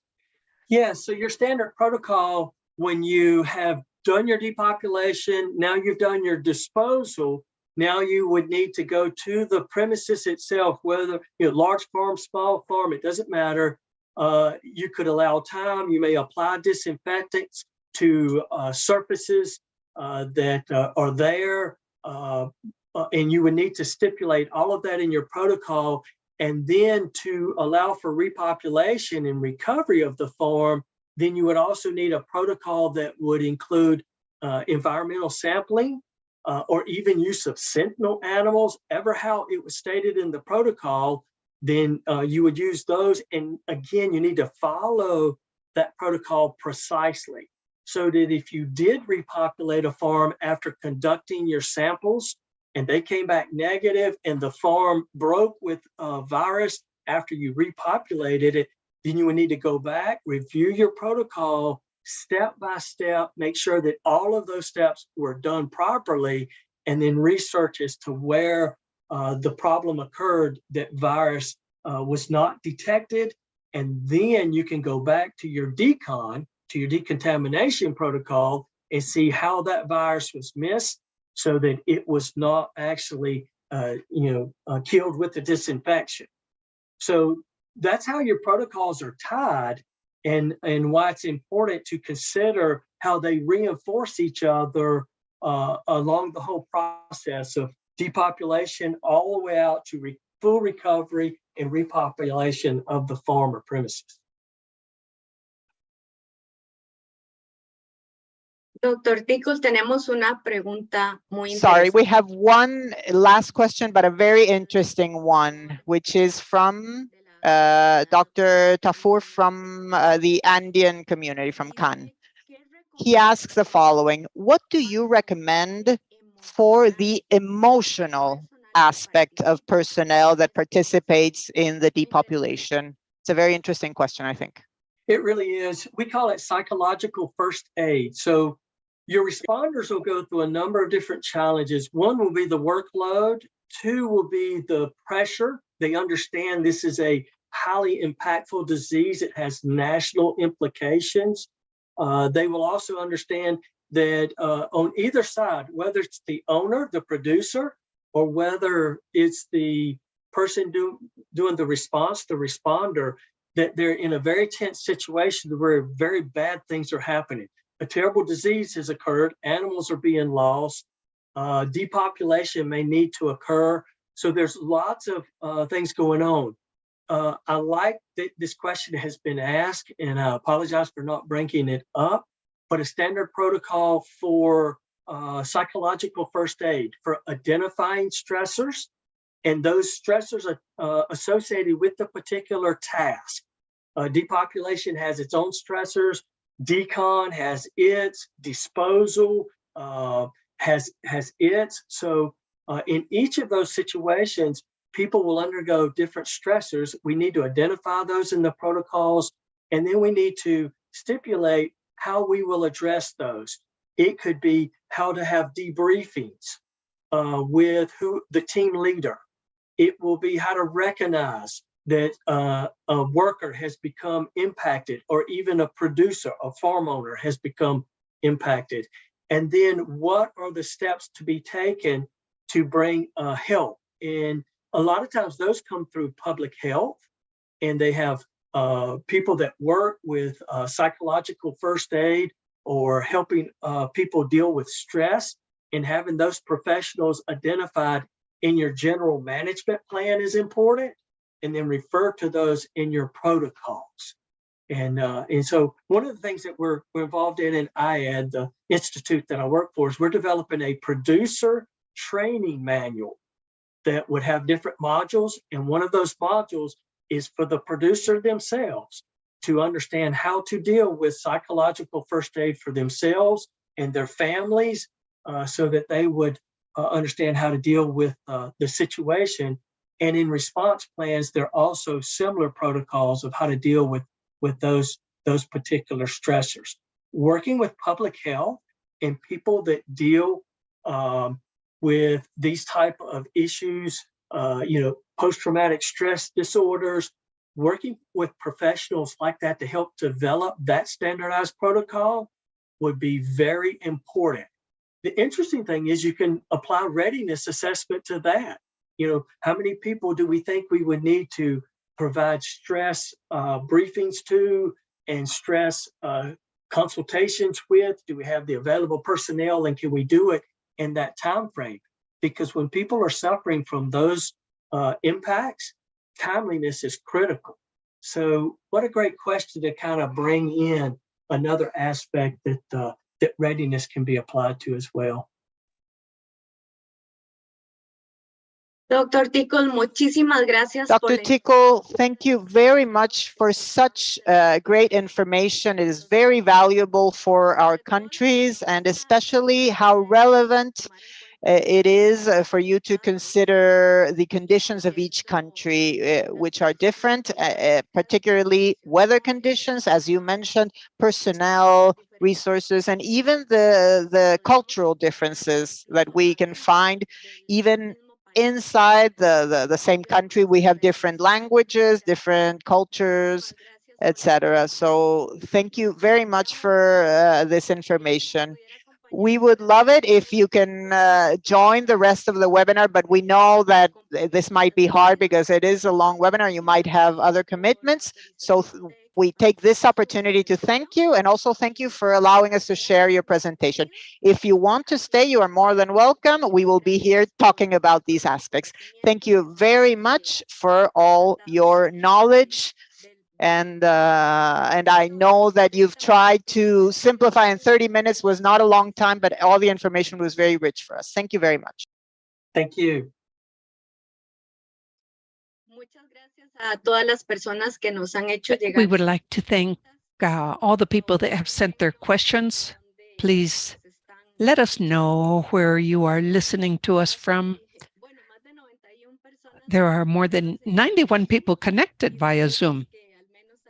Yeah, so your standard protocol, when you have done your depopulation, now you've done your disposal, now you would need to go to the premises itself, whether large farm, small farm, it doesn't matter. You could allow time, you may apply disinfectants to surfaces that are there, and you would need to stipulate all of that in your protocol. And then to allow for repopulation and recovery of the farm, then you would also need a protocol that would include environmental sampling or even use of sentinel animals, ever how it was stated in the protocol, then you would use those. And again, you need to follow that protocol precisely, so that if you did repopulate a farm after conducting your samples and they came back negative and the farm broke with a virus after you repopulated it, then you would need to go back, review your protocol step by step, make sure that all of those steps were done properly, and then research as to where the problem occurred, that virus was not detected. And then you can go back to your decon, to your decontamination protocol, and see how that virus was missed, so that it was not actually killed with the disinfection. So that's how your protocols are tied, and why it's important to consider how they reinforce each other along the whole process of depopulation all the way out to full recovery and repopulation of the farm or premises. Doctor Tickle, tenemos una pregunta muy Sorry, we interesante. have one last question, but a very interesting one, which is from Dr. Tafur from the Andean community from Cannes. He asks the following: what do you recommend for the emotional aspect of personnel that participates in the depopulation? It's a very interesting question, I think. It really is. We call it psychological first aid. So your responders will go through a number of different challenges. One will be the workload. Two will be the pressure. They understand this is a highly impactful disease. It has national implications. They will also understand that on either side, whether it's the owner, the producer, or whether it's the person doing the response, the responder, that they're in a very tense situation where very bad things are happening. A terrible disease has occurred, animals are being lost, depopulation may need to occur. So there's lots of things going on. I like that this question has been asked, and I apologize for not bringing it up, but a standard protocol for psychological first aid for identifying stressors, and those stressors are associated with the particular task. Depopulation has its own stressors. Decon has its, disposal has its. So in each of those situations, people will undergo different stressors. We need to identify those in the protocols, and then we need to stipulate how we will address those. It could be how to have debriefings with the team leader. It will be how to recognize that a worker has become impacted, or even a producer, a farm owner has become impacted. And then what are the steps to be taken to bring help? And a lot of times those come through public health, and they have people that work with psychological first aid or helping people deal with stress, and having those professionals identified in your general management plan is important, and then refer to those in your protocols. And so one of the things that we're involved in IAD, the institute that I work for, is we're developing a producer training manual that would have different modules. And one of those modules is for the producer themselves to understand how to deal with psychological first aid for themselves and their families, so that they would understand how to deal with the situation. And in response plans, there are also similar protocols of how to deal with those particular stressors. Working with public health and people that deal with these type of issues, post-traumatic stress disorders, working with professionals like that to help develop that standardized protocol would be very important. The interesting thing is you can apply readiness assessment to that. How many people do we think we would need to provide stress briefings to and stress consultations with? Do we have the available personnel, and can we do it in that time frame? Because when people are suffering from those impacts, timeliness is critical. So what a great question to kind of bring in another aspect that readiness can be applied to as well. Doctor Tickle, muchísimas gracias por Dr. la Tickle, thank you very much for such great information. It is very valuable for our countries, and especially how relevant it is for you to consider the conditions of each country, which are different, particularly weather conditions, as you mentioned, personnel, resources, and even the cultural differences that we can find even inside the same country. We have different languages, different cultures, etc. So thank you very much for this information. We would love it if you can join the rest of the webinar, but we know that this might be hard because it is a long webinar. You might have other commitments. So we take this opportunity to thank you, and also thank you for allowing us to share your presentation. If you want to stay, you are more than welcome. We will be here talking about these aspects. Thank you very much for all your knowledge. And I know that you've tried to simplify in 30 minutes. Was not a long time, but all the information was very rich for us. Thank you very much. Thank you. Muchas gracias a todas las personas que nos han hecho llegar. We would like to thank all the people that have sent their questions. Please let us know where you are listening to us from. There are more than 91 people connected via Zoom,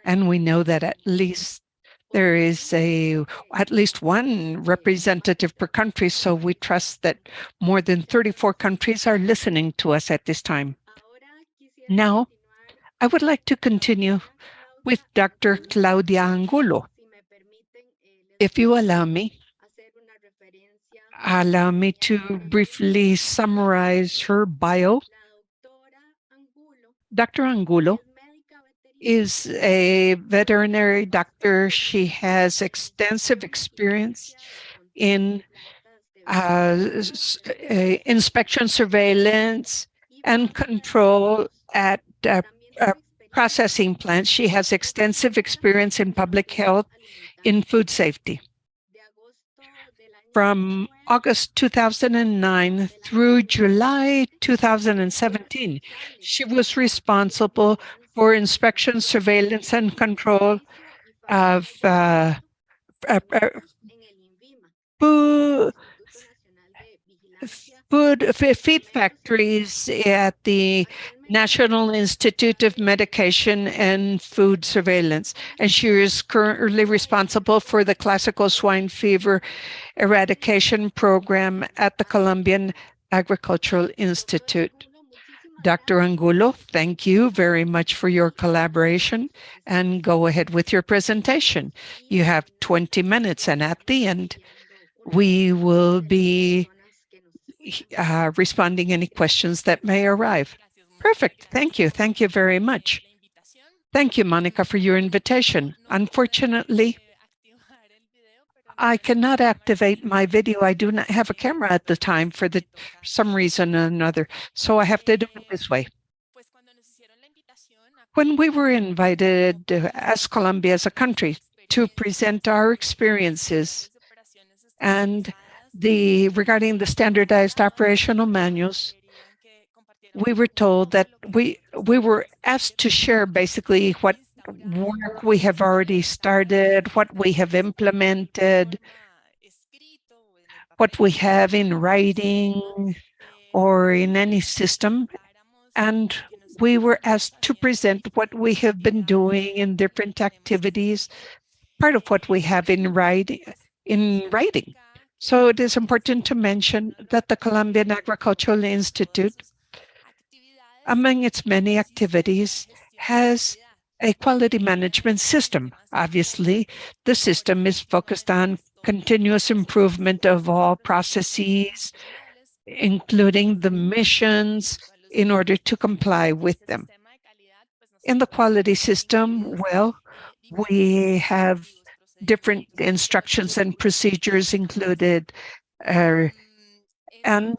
and we know that at least there is at least one representative per country, so we trust that more than 34 countries are listening to us at this time. Now, I would like to continue with Dr. Claudia Angulo. If you allow me to briefly summarize her bio. Dr. Angulo is a veterinary doctor. She has extensive experience in inspection, surveillance, and control at processing plants. She has extensive experience in public health, in food safety. From August 2009 through July 2017, she was responsible for inspection, surveillance, and control of feed factories at the National Institute of Medication and Food Surveillance. And she is currently responsible for the classical swine fever eradication program at the Colombian Agricultural Institute. Dr. Angulo, thank you very much for your collaboration, and go ahead with your presentation. You have 20 minutes, and at the end, we will be responding any questions that may arrive. Perfect. Thank you. Thank you very much. Thank you, Monica, for your invitation. Unfortunately, I cannot activate my video. I do not have a camera at the time for some reason or another, so I have to do it this way. When we were invited as Colombia as a country to present our experiences and regarding the standardized operational manuals, we were told that we were asked to share basically what work we have already started, what we have implemented, what we have in writing or in any system. And we were asked to present what we have been doing in different activities, part of what we have in writing. So it is important to mention that the Colombian Agricultural Institute, among its many activities, has a quality management system. Obviously, the system is focused on continuous improvement of all processes, including the missions, in order to comply with them. In the quality system, well, we have different instructions and procedures included, and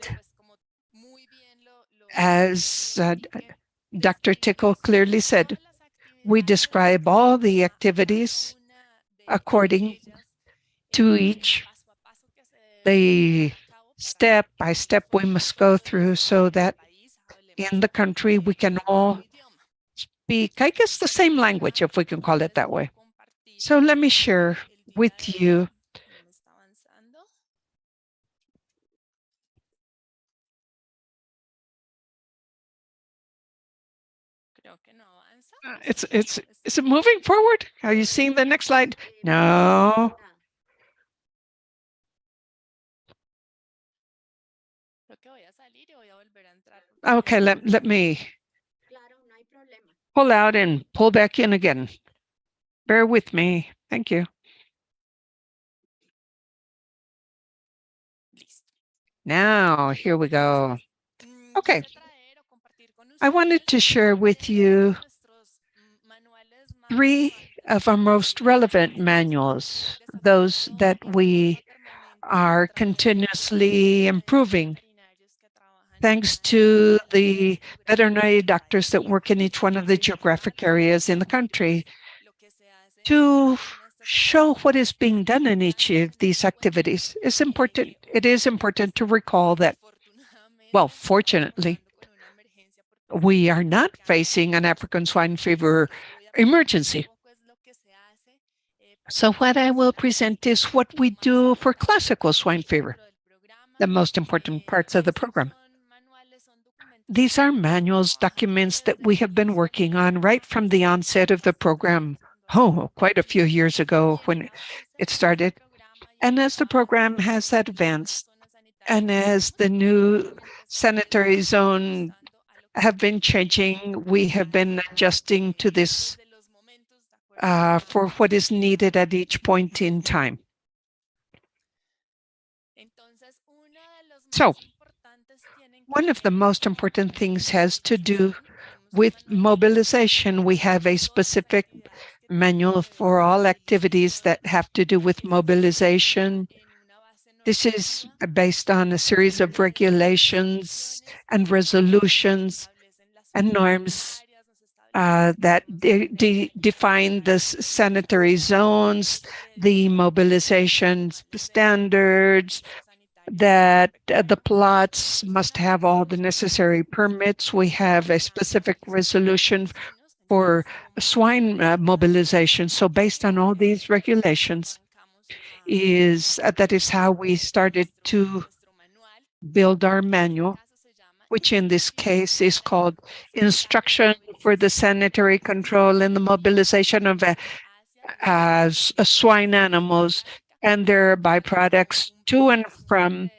as Dr. Tickle clearly said, we describe all the activities according to each, the step by step we must go through so that in the country we can all speak, I guess, the same language, if we can call it that way. So let me share with you is it moving forward? Are you seeing the next slide? No. Okay, let me Claro, no hay problema. pull out and pull back in again. Bear with me. Thank you. Now, here we go. Okay. I wanted to share with you 3 of our most relevant manuals, those that we are continuously improving, thanks to the veterinary doctors that work in each one of the geographic areas in the country, to show what is being done in each of these activities. It is important to recall that, well, fortunately, we are not facing an African swine fever emergency. So what I will present is what we do for classical swine fever, the most important parts of the program. These are manuals, documents that we have been working on right from the onset of the program, quite a few years ago when it started. And as the program has advanced, and as the new sanitary zone have been changing, we have been adjusting to this for what is needed at each point in time. So, one of the most important things has to do with mobilization. We have a specific manual for all activities that have to do with mobilization. This is based on a series of regulations and resolutions and norms that define the sanitary zones, the mobilization standards, that the plots must have all the necessary permits. We have a specific resolution for swine mobilization. So based on all these regulations, that is how we started to build our manual, which in this case is called Instruction for the Sanitary Control and the Mobilization of Swine Animals and their byproducts to and from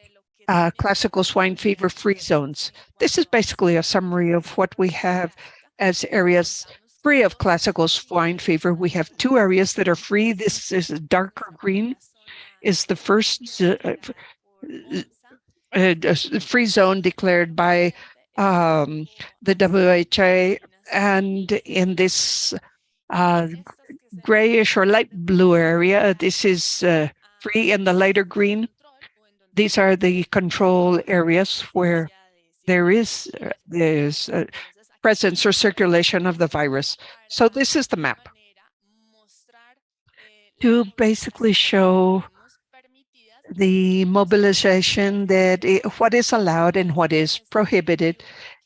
classical swine fever free zones. This is basically a summary of what we have as areas free of classical swine fever. We have 2 areas that are free. This is darker green, is the first free zone declared by the WHO, and in this grayish or light blue area, this is free. In the lighter green, these are the control areas where there is presence or circulation of the virus. So this is the map to basically show the mobilization, that what is allowed and what is prohibited.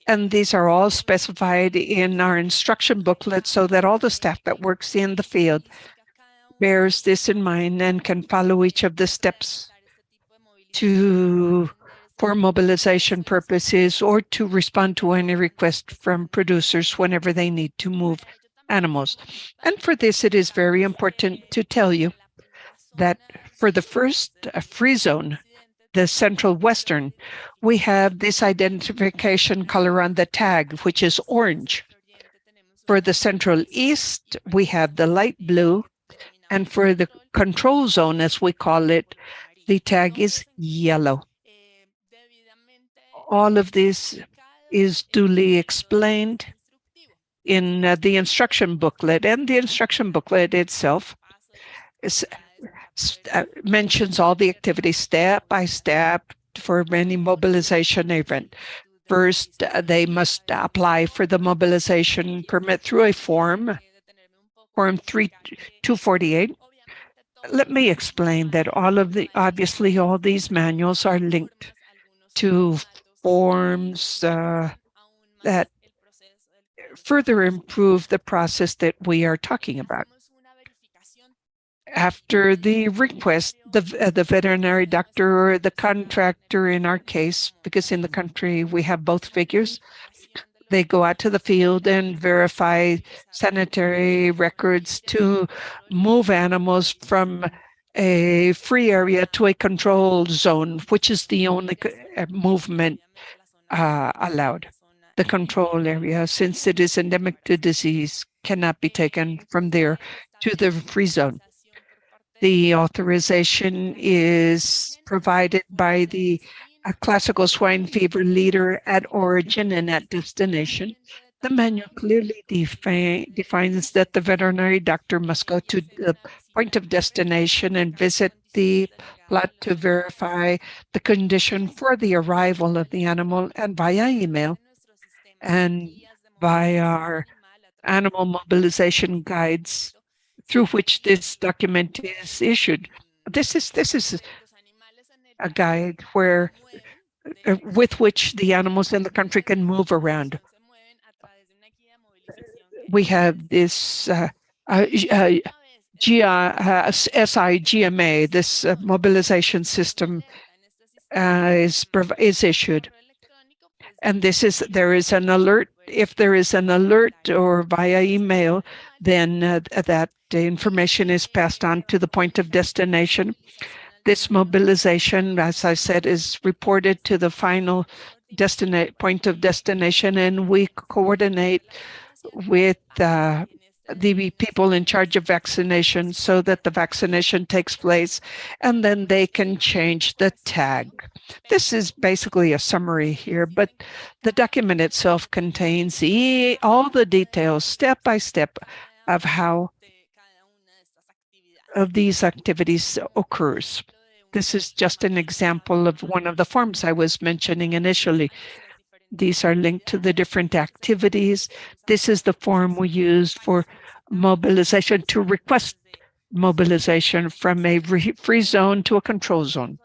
And these are all specified in our instruction booklet so that all the staff that works in the field bears this in mind and can follow each of the steps for mobilization purposes or to respond to any request from producers whenever they need to move animals. And for this, it is very important to tell you that for the first free zone, the central western, we have this identification color on the tag, which is orange. For the central east, we have the light blue. And for the control zone, as we call it, the tag is yellow. All of this is duly explained in the instruction booklet, and the instruction booklet itself mentions all the activities step by step for any mobilization event. First, they must apply for the mobilization permit through a form 248. Let me explain that obviously all these manuals are linked to forms that further improve the process that we are talking about. After the request, the veterinary doctor or the contractor in our case, because in the country we have both figures, they go out to the field and verify sanitary records to move animals from a free area to a controlled zone, which is the only movement allowed. The control area, since it is endemic to disease, cannot be taken from there to the free zone. The authorization is provided by the classical swine fever leader at origin and at destination. The manual clearly defines that the veterinary doctor must go to the point of destination and visit the plot to verify the condition for the arrival of the animal, and via email and by our animal mobilization guides through which this document is issued. This is a guide where with which the animals in the country can move around. We have this SIGMA, this mobilization system is issued. And there is an alert. If there is an alert or via email, then that information is passed on to the point of destination. This mobilization, as I said, is reported to the final point of destination, and we coordinate with the people in charge of vaccination so that the vaccination takes place, and then they can change the tag. This is basically a summary here, but the document itself contains all the details, step by step, of how these activities occurs. This is just an example of one of the forms I was mentioning initially. These are linked to the different activities. This is the form we used for mobilization, to request mobilization from a free zone to a control zone.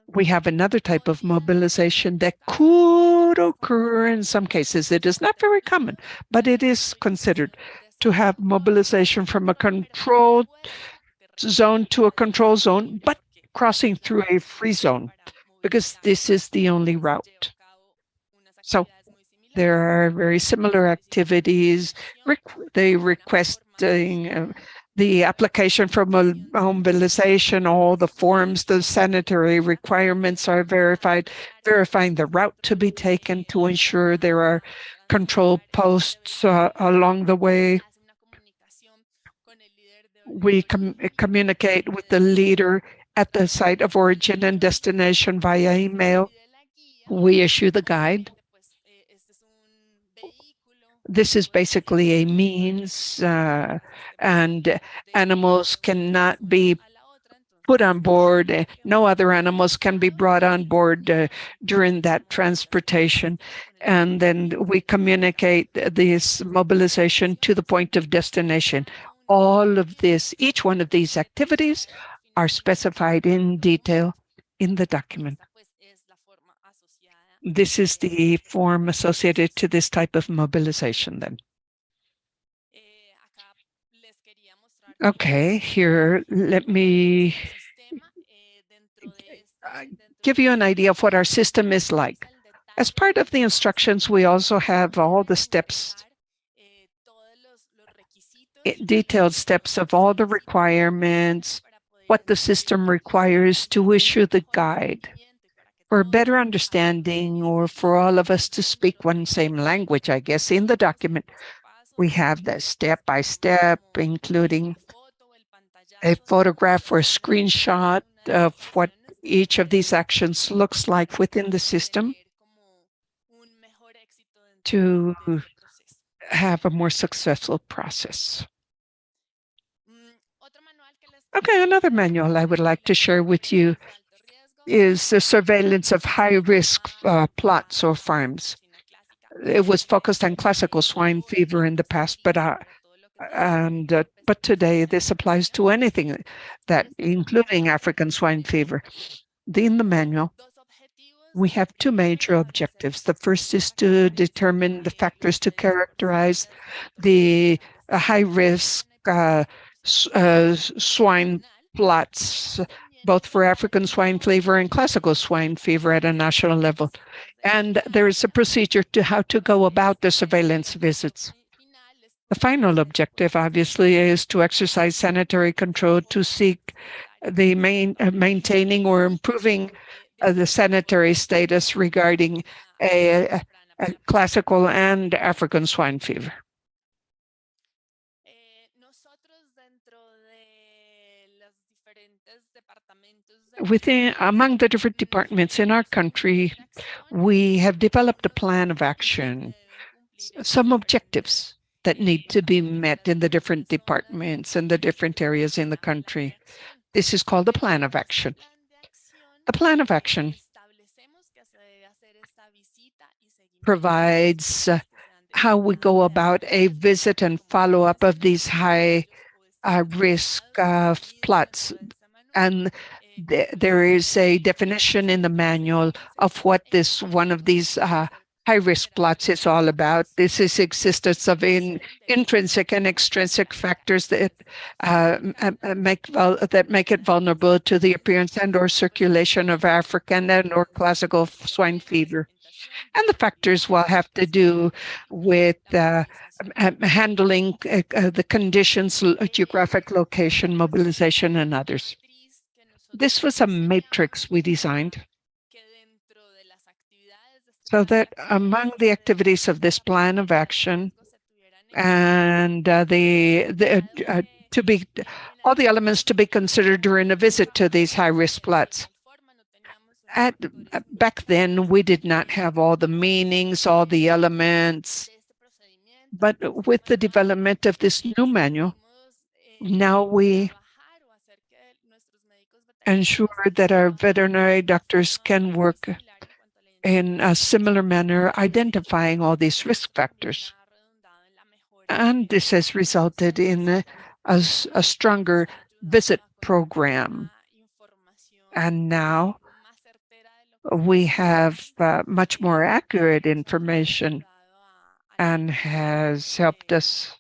We have another type of mobilization that could occur in some cases. It is not very common, but it is considered to have mobilization from a controlled zone to a control zone, but crossing through a free zone, because this is the only route. So there are very similar activities. They requesting the application for mobilization, all the forms, the sanitary requirements are verified, verifying the route to be taken to ensure there are control posts along the way. We communicate with the leader at the site of origin and destination via email. We issue the guide. This is basically a means, and animals cannot be put on board. No other animals can be brought on board during that transportation. And then we communicate this mobilization to the point of destination. All of this, each one of these activities are specified in detail in the document. This is the form associated to this type of mobilization then. Okay, here, let me give you an idea of what our system is like. As part of the instructions, we also have all the steps, detailed steps of all the requirements, what the system requires to issue the guide. For better understanding, or for all of us to speak one same language, I guess, in the document, we have the step-by-step, including a photograph or a screenshot of what each of these actions looks like within the system to have a more successful process. Okay, another manual I would like to share with you is the surveillance of high-risk plots or farms. It was focused on classical swine fever in the past, but but today this applies to anything that, including African swine fever. In the manual, we have two major objectives. The first is to determine the factors to characterize the high-risk swine plots, both for African swine fever and classical swine fever at a national level. And there is a procedure to how to go about the surveillance visits. The final objective, obviously, is to exercise sanitary control to seek the maintaining or improving the sanitary status regarding a classical and African swine fever. Among the different departments in our country, we have developed a plan of action, some objectives that need to be met in the different departments and the different areas in the country. This is called a plan of action. The plan of action provides how we go about a visit and follow-up of these high risk plots. And there is a definition in the manual of what one of these high-risk plots is all about. This is existence of intrinsic and extrinsic factors that make it vulnerable to the appearance and/or circulation of African and/or classical swine fever. And the factors will have to do with handling the conditions, geographic location, mobilization, and others. This was a matrix we designed so that among the activities of this plan of action and all the elements to be considered during a visit to these high-risk plots. Back then, we did not have all the meanings, all the elements, but with the development of this new manual, now we ensure that our veterinary doctors can work in a similar manner, identifying all these risk factors. And this has resulted in a stronger visit program. And now we have much more accurate information and has helped us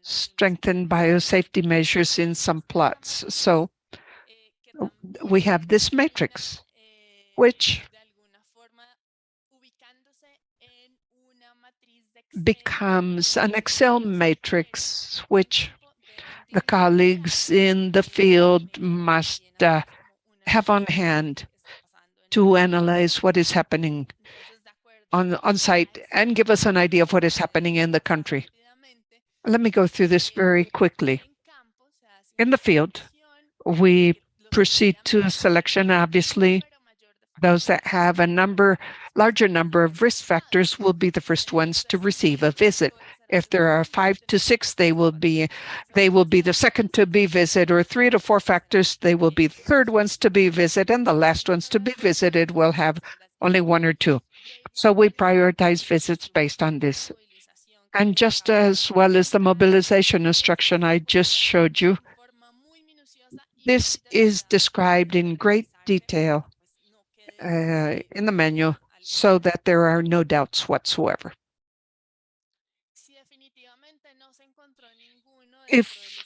strengthen biosafety measures in some plots. So we have this matrix, which becomes an Excel matrix, which the colleagues in the field must have on hand to analyze what is happening on site and give us an idea of what is happening in the country. Let me go through this very quickly. In the field, we proceed to selection. Obviously, those that have a larger number of risk factors will be the first ones to receive a visit. If there are 5 to 6, they will be the second to be visited, or 3 to 4 factors, they will be the third ones to be visited, and the last ones to be visited will have only 1 or 2. So we prioritize visits based on this. And just as well as the mobilization instruction I just showed you, this is described in great detail in the manual so that there are no doubts whatsoever. If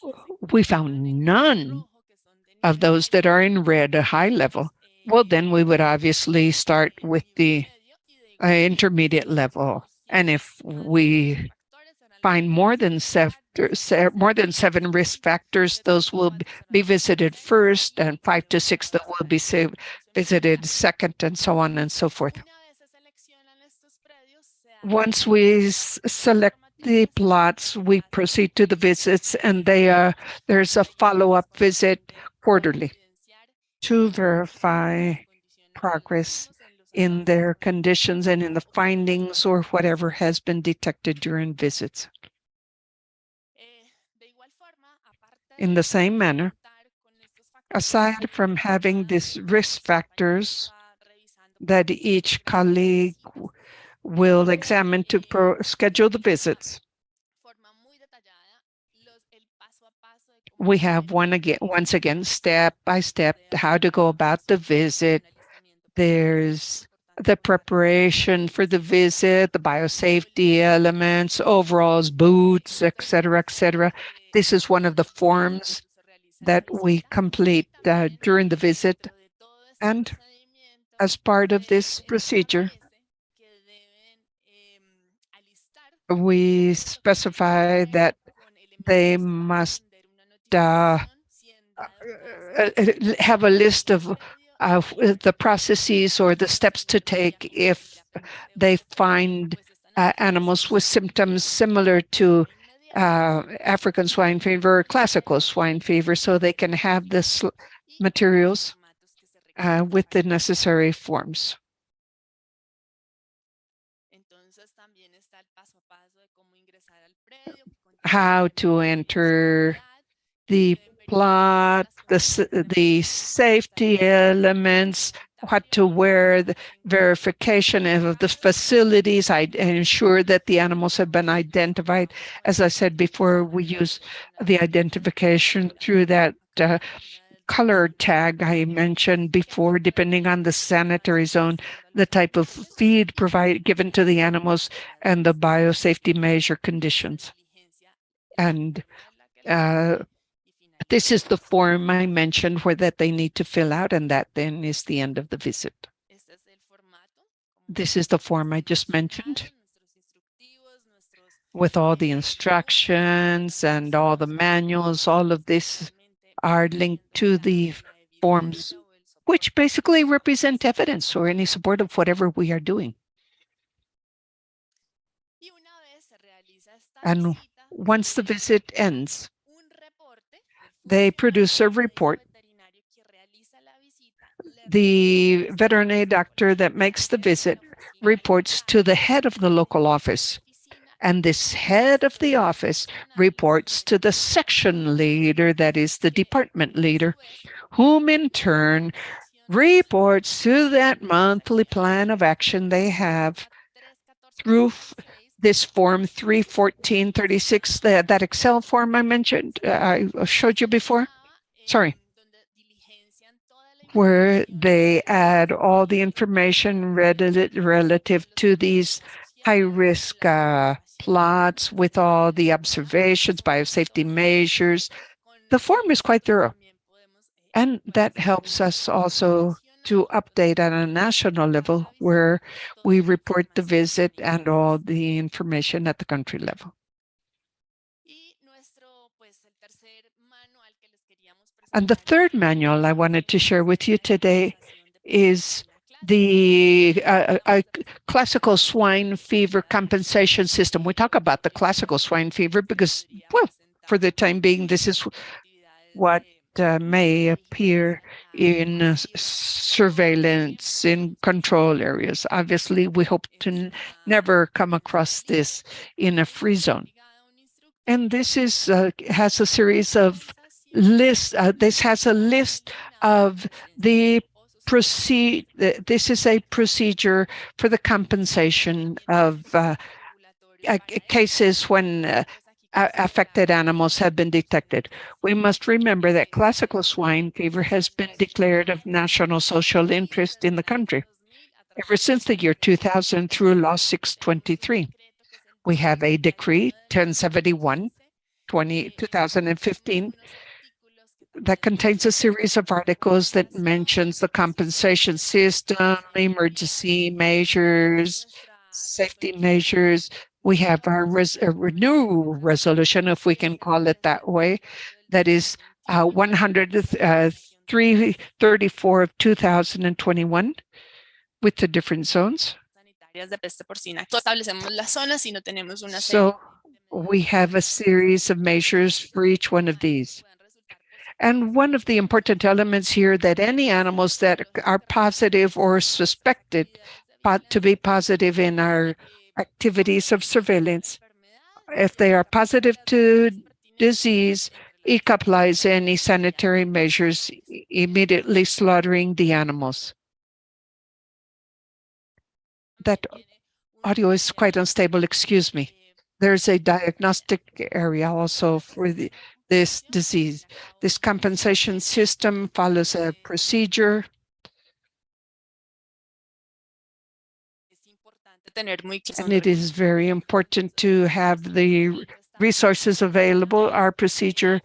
we found none of those that are in red, a high level, well, then we would obviously start with the intermediate level. And if we find more than 7 risk factors, those will be visited first, and 5 to 6 that will be visited second, and so on and so forth. Once we select the plots, we proceed to the visits, and there's a follow-up visit quarterly to verify progress in their conditions and in the findings or whatever has been detected during visits. In the same manner, aside from having these risk factors that each colleague will examine to schedule the visits, We have once again, step by step, how to go about the visit. There's the preparation for the visit, the biosafety elements, overalls, boots, etc., etc. This is one of the forms that we complete during the visit. And as part of this procedure, we specify that they must uh, have a list of the processes or the steps to take if they find animals with symptoms similar to African swine fever or classical swine fever, so they can have this materials with the necessary forms. How to enter the plot, the safety elements, what to wear, the verification of the facilities. I ensure that the animals have been identified. As I said before, we use the identification through that color tag I mentioned before, depending on the sanitary zone, the type of feed given to the animals, and the biosafety measure conditions. And this is the form I mentioned where that they need to fill out, and that then is the end of the visit. This is the form I just mentioned with all the instructions and all the manuals. All of this are linked to the forms, which basically represent evidence or any support of whatever we are doing. And once the visit ends, they produce a report. The veterinary doctor that makes the visit reports to the head of the local office, and this head of the office reports to the section leader, that is the department leader, whom in turn reports to that monthly plan of action they have through this form 31436, that Excel form I mentioned, I showed you before. Sorry. Where they add all the information relative to these high-risk plots with all the observations, biosafety measures. The form is quite thorough, and that helps us also to update on a national level where we report the visit and all the information at the country level. And the third manual I wanted to share with you today is the classical swine fever compensation system. We talk about the classical swine fever because, well, for the time being, this is what may appear in surveillance in control areas. Obviously, we hope to never come across this in a free zone. And this is has a series of lists. This has a list of the this is a procedure for the compensation of cases when affected animals have been detected. We must remember that classical swine fever has been declared of national social interest in the country ever since the year 2000 through Law 623. We have a decree 1071, 2015, that contains a series of articles that mentions the compensation system, emergency measures, safety measures. We have our new resolution, if we can call it that way, that is 10334 of 2021 with the different zones. So we have a series of measures for each one of these. And one of the important elements here that any animals that are positive or suspected to be positive in our activities of surveillance, if they are positive to disease, ICA applies any sanitary measures, immediately slaughtering the animals. That audio is quite unstable, excuse me. There's a diagnostic area also for this disease. This compensation system follows a procedure. And it is very important to have the resources available. Our procedure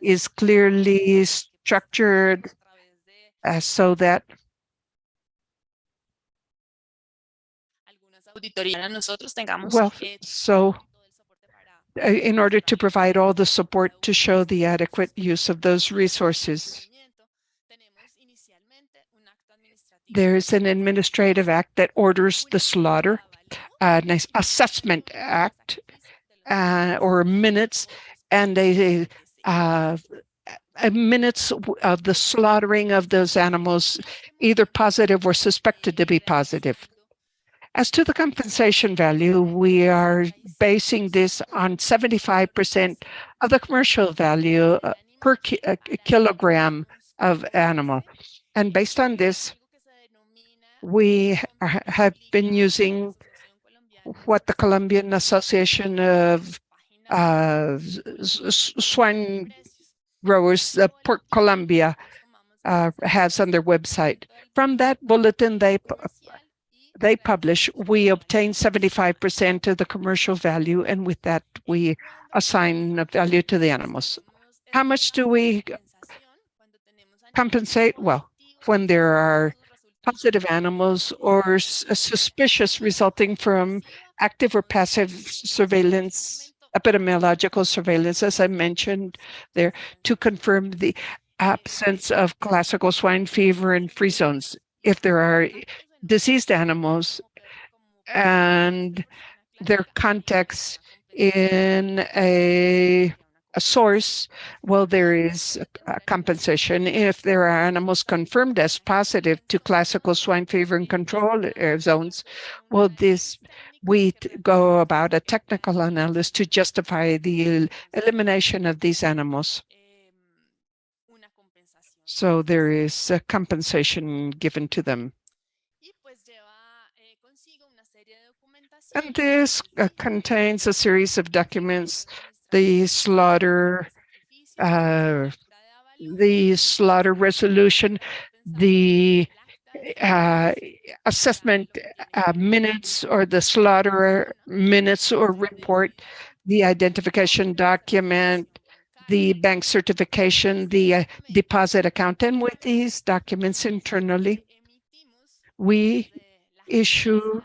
is clearly structured so that well, so in order to provide all the support to show the adequate use of those resources. There is an administrative act that orders the slaughter, an assessment act or minutes, and uh, minutes of the slaughtering of those animals, either positive or suspected to be positive. As to the compensation value, we are basing this on 75% of the commercial value per kilogram of animal. And based on this, we have been using what the Colombian Association of Swine Growers, Pork Colombia, has on their website. From that bulletin they publish, we obtain 75% of the commercial value, and with that, we assign a value to the animals. How much do we compensate? Well, when there are positive animals or suspicious resulting from active or passive surveillance, epidemiological surveillance, as I mentioned there, to confirm the absence of classical swine fever in free zones. If there are diseased animals and their context in a source, well, there is a compensation. If there are animals confirmed as positive to classical swine fever in control zones, well, we go about a technical analysis to justify the elimination of these animals. So there is a compensation given to them. And this contains a series of documents, the slaughter resolution, the assessment minutes or the slaughter minutes or report, the identification document, the bank certification, the deposit account. And with these documents internally, we issue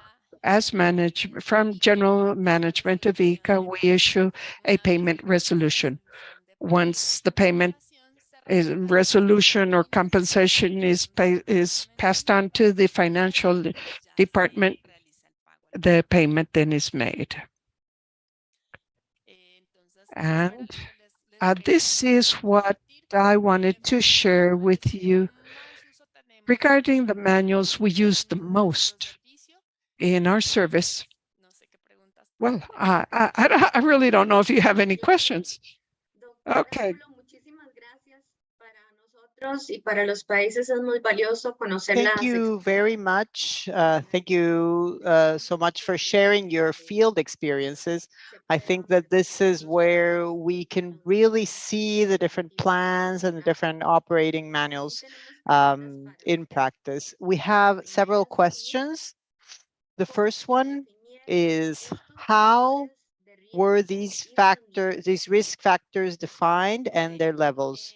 from general management of ICA, we issue a payment resolution. Once the payment resolution or compensation is passed on to the financial department, the payment then is made. And this is what I wanted to share with you regarding the manuals we use the most in our service. Well, I really don't know if you have any questions. Okay. Thank you very much. Thank you so much for sharing your field experiences. I think that this is where we can really see the different plans and the different operating manuals in practice. We have several questions. The first one is, how were these risk factors defined and their levels?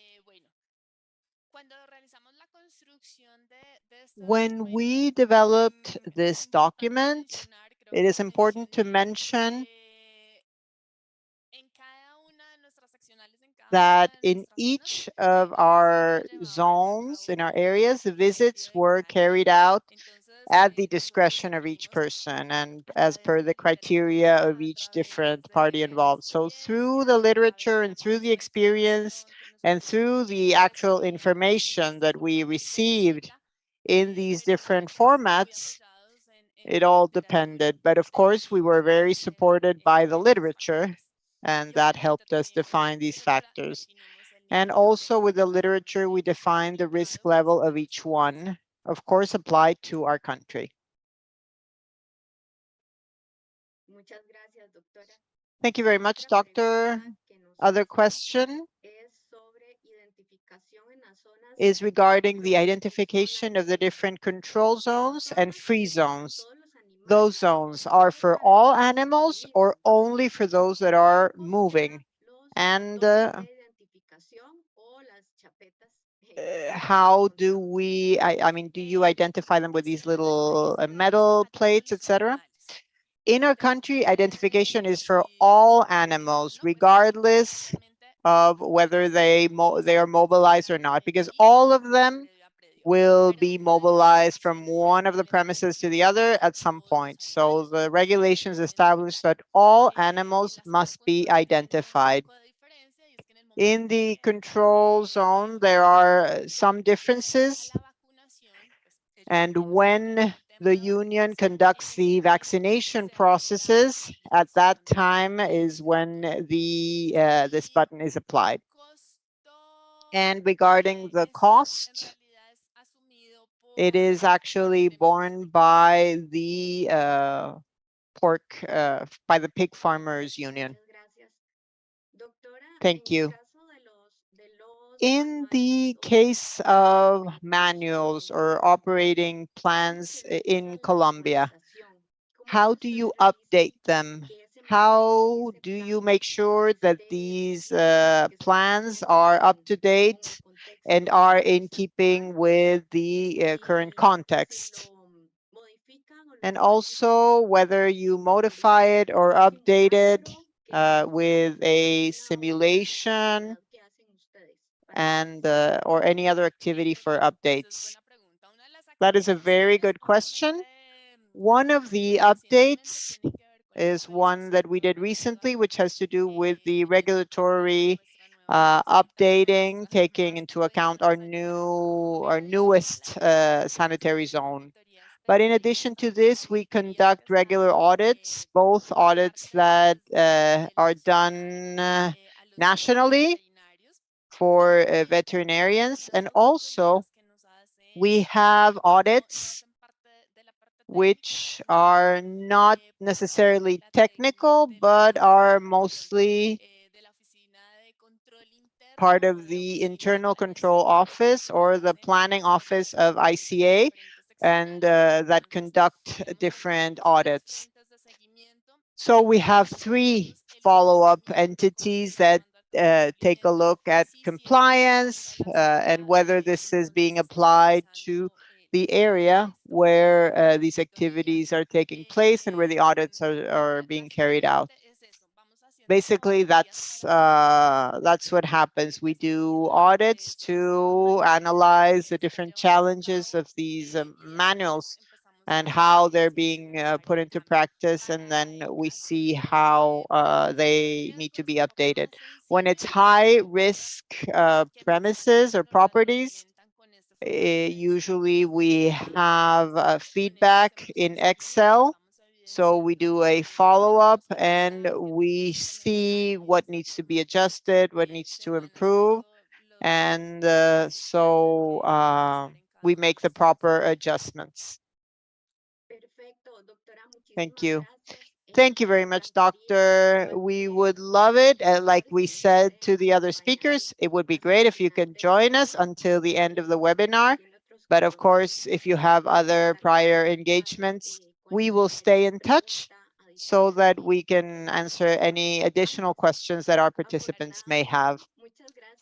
When we developed this document, it is important to mention that in each of our zones, in our areas, the visits were carried out at the discretion of each person and as per the criteria of each different party involved. So through the literature and through the experience and through the actual information that we received in these different formats, it all depended. But of course, we were very supported by the literature, and that helped us define these factors. And also with the literature, we defined the risk level of each one, of course, applied to our country. Thank you very much, Doctor. Other question? is regarding the identification of the different control zones and free zones. Those zones are for all animals or only for those that are moving? And how do we, I mean, do you identify them with these little metal plates, etc.? In our country, identification is for all animals, regardless of whether they are mobilized or not, because all of them will be mobilized from one of the premises to the other at some point. So the regulations establish that all animals must be identified. In the control zone, there are some differences. And when the union conducts the vaccination processes, at that time is when this button is applied. And regarding the cost, it is actually borne by the by the pig farmers union. Thank you. In the case of manuals or operating plans in Colombia, how do you update them? How do you make sure that these plans are up to date and are in keeping with the current context? And also whether you modify it or update it with a simulation and or any other activity for updates? That is a very good question. One of the updates is one that we did recently, which has to do with the regulatory updating, taking into account our newest sanitary zone. But in addition to this, we conduct regular audits, both audits that are done nationally for veterinarians, and also we have audits which are not necessarily technical, but are mostly part of the internal control office or the planning office of ICA, and that conduct different audits. So we have 3 follow-up entities that take a look at compliance and whether this is being applied to the area where these activities are taking place and where the audits are being carried out. Basically, that's what happens. We do audits to analyze the different challenges of these manuals and how they're being put into practice, and then we see how they need to be updated. When it's high risk premises or properties, usually we have feedback in Excel. So we do a follow-up and we see what needs to be adjusted, what needs to improve. And we make the proper adjustments. Thank you. Thank you very much, Doctor. We would love it. Like we said to the other speakers, it would be great if you can join us until the end of the webinar. But of course, if you have other prior engagements, we will stay in touch so that we can answer any additional questions that our participants may have.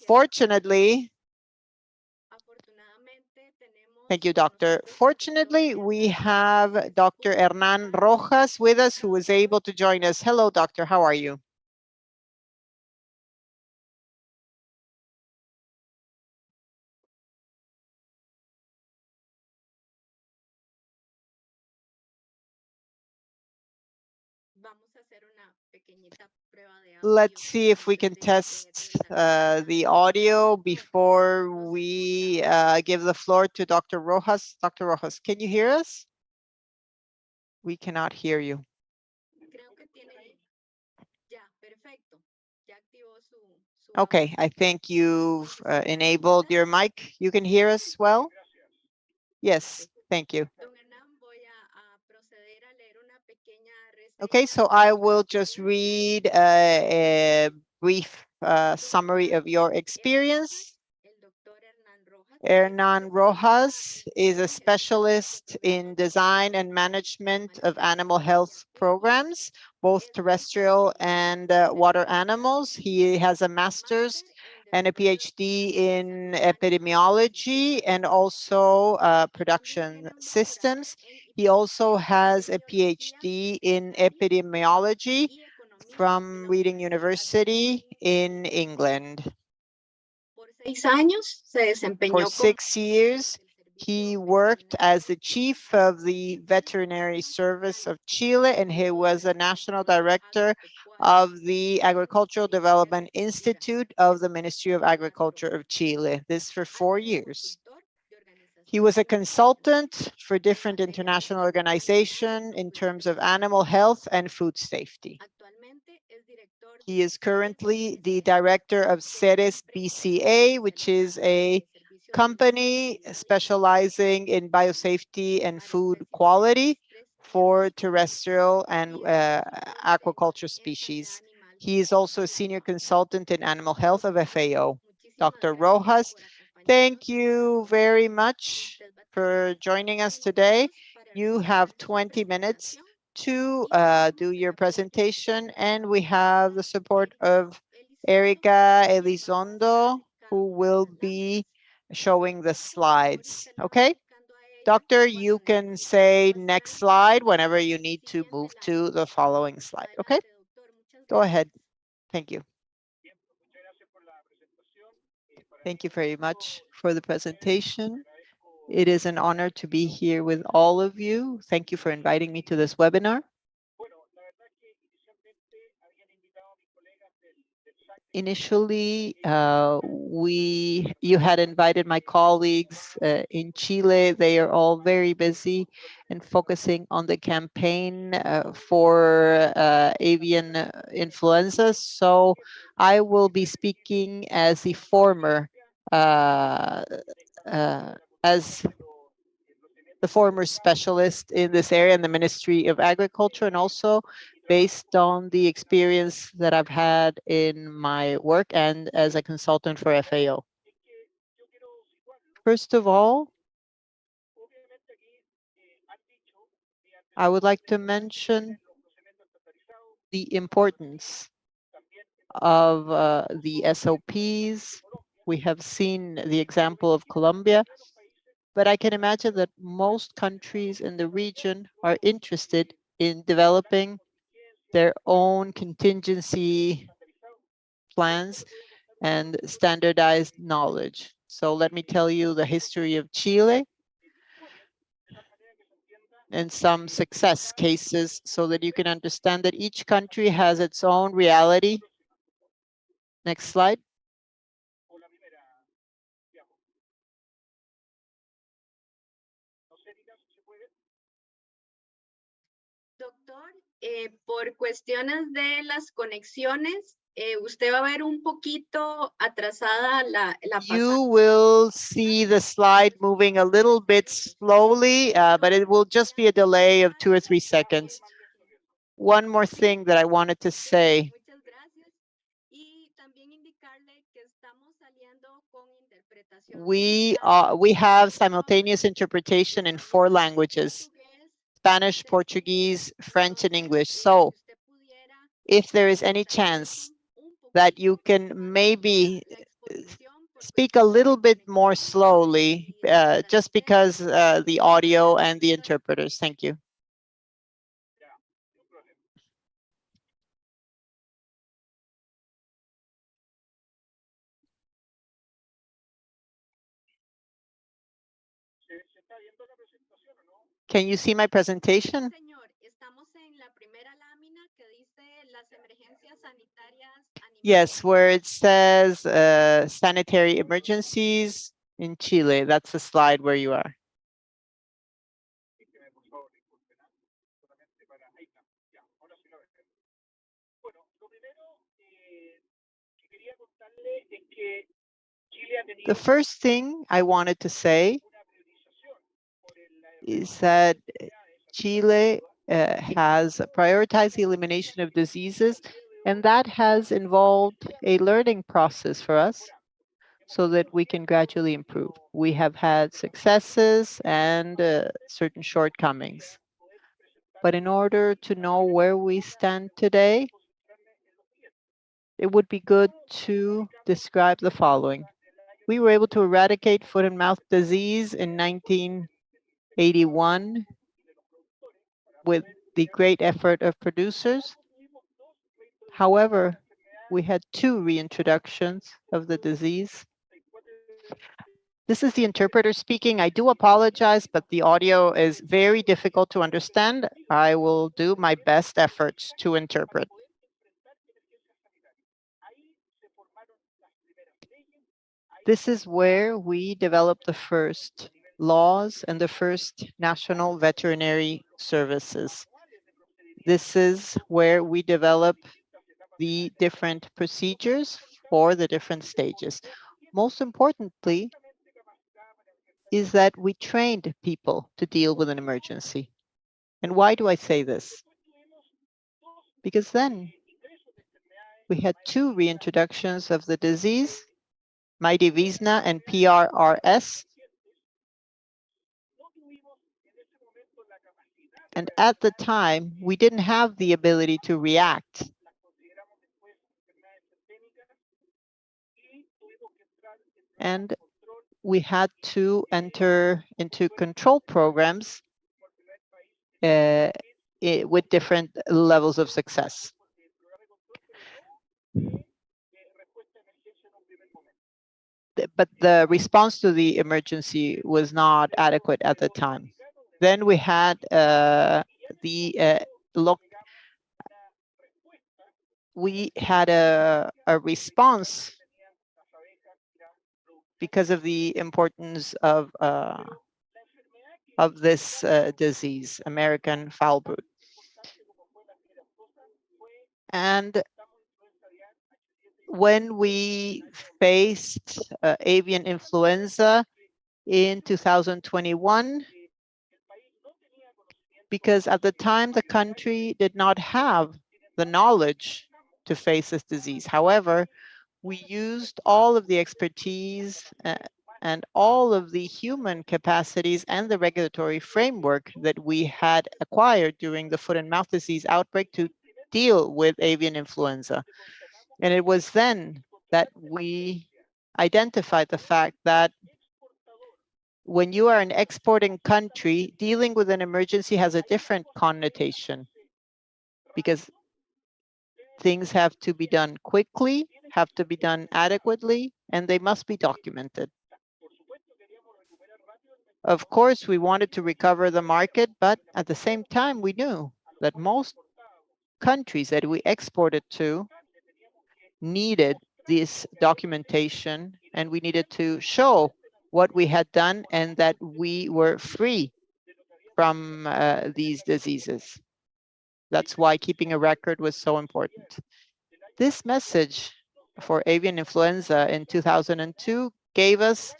Fortunately, thank you, Doctor. Fortunately, we have Dr. Hernan Rojas with us, who was able to join us. Hello, Doctor. How are you? Let's see if we can test the audio before we give the floor to Dr. Rojas. Dr. Rojas, can you hear us? We cannot hear you. Okay, I think you've enabled your mic. You can hear us well? Yes, thank you. Okay, so I will just read a brief summary of your experience. Hernan Rojas is a specialist in design and management of animal health programs, both terrestrial and water animals. He has a master's and a PhD in epidemiology and also production systems. He also has a PhD in epidemiology from Reading University in England. Por 6 años se For desempeñó como 6 years, he worked as the chief of the veterinary service of Chile, and he was a national director of the Agricultural Development Institute of the Ministry of Agriculture of Chile. This for 4 years. He was a consultant for different international organizations in terms of animal health and food safety. Actualmente es director He is currently the director of Ceres BCA, which is a company specializing in biosafety and food quality for terrestrial and aquaculture species. He is also a senior consultant in animal health of FAO. Dr. Rojas, thank you very much for joining us today. You have 20 minutes to do your presentation, and we have the support of Erica Elizondo, who will be showing the slides. Okay, Doctor, you can say next slide whenever you need to move to the following slide. Okay, go ahead. Thank you. Thank you very much for the presentation. It is an honor to be here with all of you. Thank you for inviting me to this webinar. Initially, you had invited my colleagues in Chile. They are all very busy and focusing on the campaign for avian influenza. So I will be speaking as the former uh, as the former specialist in this area in the Ministry of Agriculture, and also based on the experience that I've had in my work and as a consultant for FAO. First of all, I would like to mention the importance of the SOPs. We have seen the example of Colombia, but I can imagine that most countries in the region are interested in developing their own contingency plans and standardized knowledge. So let me tell you the history of Chile and some success cases so that you can understand that each country has its own reality. Next slide. Doctor, por cuestiones de las conexiones, usted va a ver un poquito atrasada la You will see the slide moving a little bit slowly, but it will just be a delay of 2 or 3 seconds. One more thing that I wanted to say. Muchas gracias. Y también indicarle que estamos saliendo con interpretación. We have simultaneous interpretation in 4 languages: Spanish, Portuguese, French, and English. So if there is any chance that you can maybe speak a little bit more slowly, just because the audio and the interpreters. Thank you. Can you see my presentation? Yes, where it says sanitary emergencies in Chile. That's the slide where you are. The first thing I wanted to say is that Chile has prioritized the elimination of diseases, and that has involved a learning process for us. so that we can gradually improve. We have had successes and certain shortcomings. But in order to know where we stand today, it would be good to describe the following. We were able to eradicate foot and mouth disease in 1981 with the great effort of producers. However, we had 2 reintroductions of the disease. This is the interpreter speaking. I do apologize, but the audio is very difficult to understand. I will do my best efforts to interpret. This is where we developed the first laws and the first national veterinary services. This is where we develop the different procedures for the different stages. Most importantly, is that we trained people to deal with an emergency. And why do I say this? Because then we had 2 reintroductions of the disease, Mydivisna and PRRS. And at the time, we didn't have the ability to react. And we had to enter into control programs with different levels of success. But the response to the emergency was not adequate at the time. Then we had we had a response because of the importance of this disease, American foul brood. And when we faced avian influenza in 2021, because at the time the country did not have the knowledge to face this disease. However, we used all of the expertise and all of the human capacities and the regulatory framework that we had acquired during the foot and mouth disease outbreak to deal with avian influenza. And it was then that we identified the fact that when you are an exporting country, dealing with an emergency has a different connotation because things have to be done quickly, have to be done adequately, and they must be documented. Of course, we wanted to recover the market, but at the same time, we knew that most countries that we exported to needed this documentation, and we needed to show what we had done and that we were free from these diseases. That's why keeping a record was so important. This message for avian influenza in 2002 gave us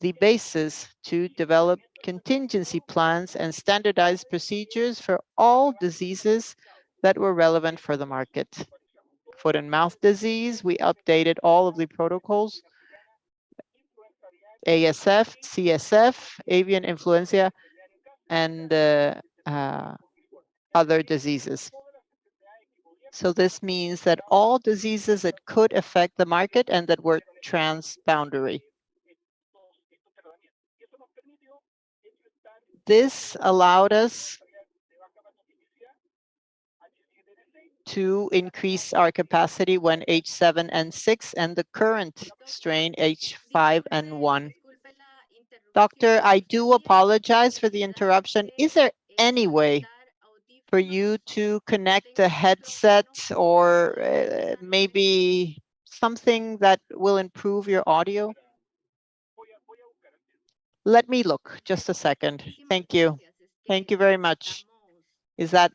the basis to develop contingency plans and standardized procedures for all diseases that were relevant for the market. Foot and mouth disease, we updated all of the protocols, ASF, CSF, avian influenza, and other diseases. So this means that all diseases that could affect the market and that were transboundary. This allowed us to increase our capacity when H7N6 and the current strain H5N1. Doctor, I do apologize for the interruption. Is there any way for you to connect a headset or maybe something that will improve your audio? Let me look, just a second. Thank you. Thank you very much. Is that,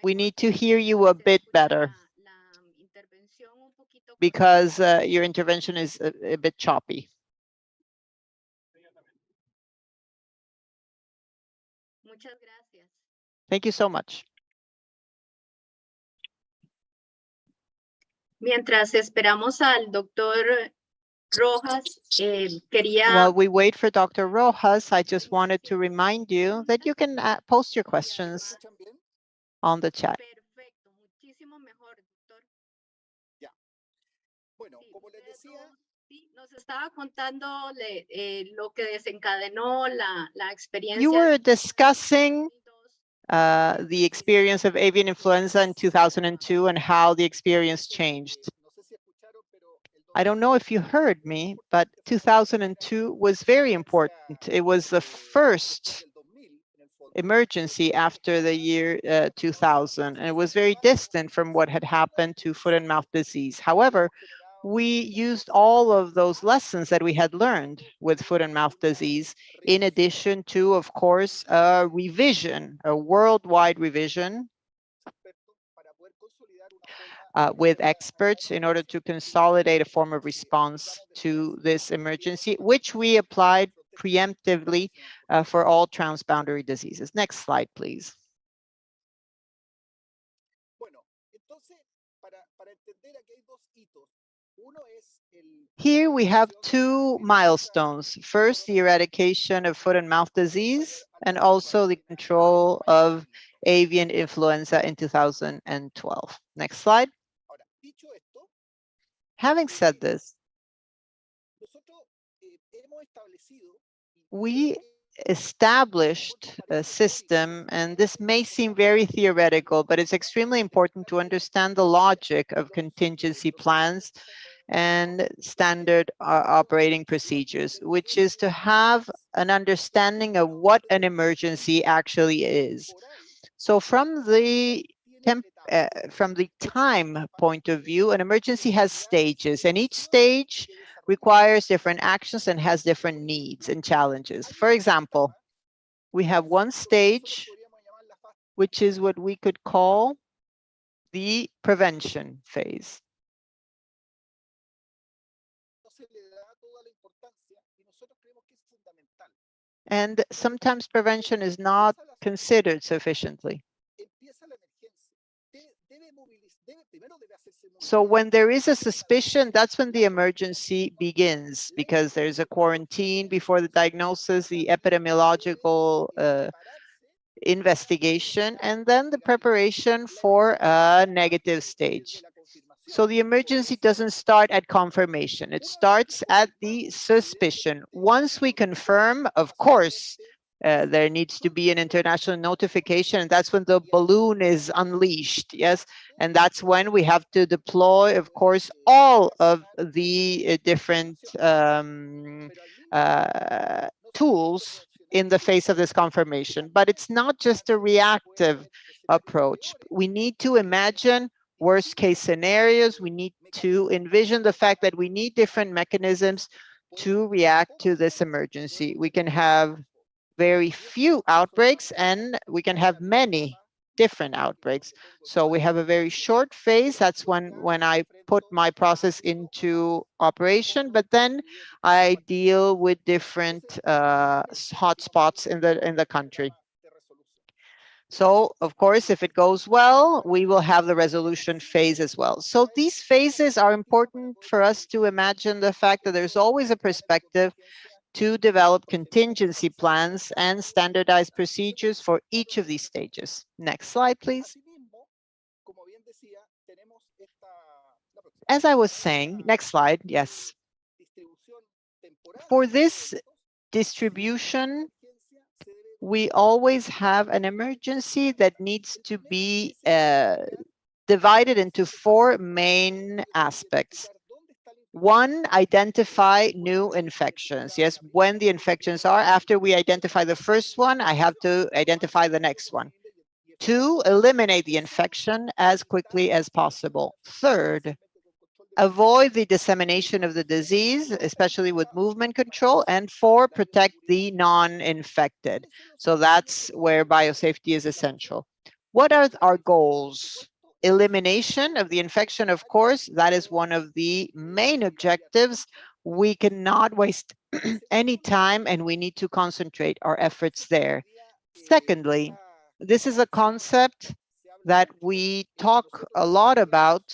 we need to hear you a bit better because your intervention is a bit choppy. Thank you so much. Mientras esperamos al doctor Rojas, quería... While we wait for Dr. Rojas, I just wanted to remind you that you can post your questions on the chat. Perfecto, muchísimo mejor, doctor. Sí, nos estaba contando lo que desencadenó la experiencia. You were discussing the experience of avian influenza in 2002 and how the experience changed. I don't know if you heard me, but 2002 was very important. It was the first emergency after the year 2000, and it was very distant from what had happened to foot and mouth disease. However, we used all of those lessons that we had learned with foot and mouth disease, in addition to, of course, a revision, a worldwide revision with experts in order to consolidate a form of response to this emergency, which we applied preemptively for all transboundary diseases. Next slide, please. Here we have two milestones. First, the eradication of foot and mouth disease, and also the control of avian influenza in 2012. Next slide. Having said this, we established a system, and this may seem very theoretical, but it's extremely important to understand the logic of contingency plans and standard operating procedures, which is to have an understanding of what an emergency actually is. So from the time point of view, an emergency has stages, and each stage requires different actions and has different needs and challenges. For example, we have one stage, which is what we could call the prevention phase. And sometimes prevention is not considered sufficiently. So when there is a suspicion, that's when the emergency begins, because there's a quarantine before the diagnosis, the epidemiological investigation, and then the preparation for a negative stage. So the emergency doesn't start at confirmation. It starts at the suspicion. Once we confirm, of course, there needs to be an international notification, and that's when the balloon is unleashed, yes? And that's when we have to deploy, of course, all of the different tools in the face of this confirmation. But it's not just a reactive approach. We need to imagine worst case scenarios. We need to envision the fact that we need different mechanisms to react to this emergency. We can have very few outbreaks, and we can have many different outbreaks. So we have a very short phase. That's when I put my process into operation, but then I deal with different hotspots in the country. So, of course, if it goes well, we will have the resolution phase as well. So these phases are important for us to imagine the fact that there's always a perspective to develop contingency plans and standardized procedures for each of these stages. Next slide, please. As I was saying, next slide, yes. For this distribution, we always have an emergency that needs to be divided into four main aspects. One, identify new infections. Yes, when the infections are, after we identify the first one, I have to identify the next one. Two, eliminate the infection as quickly as possible. Third, avoid the dissemination of the disease, especially with movement control. And four, protect the non-infected. So that's where biosafety is essential. What are our goals? Elimination of the infection, of course, that is one of the main objectives. We cannot waste any time, and we need to concentrate our efforts there. Secondly, this is a concept that we talk a lot about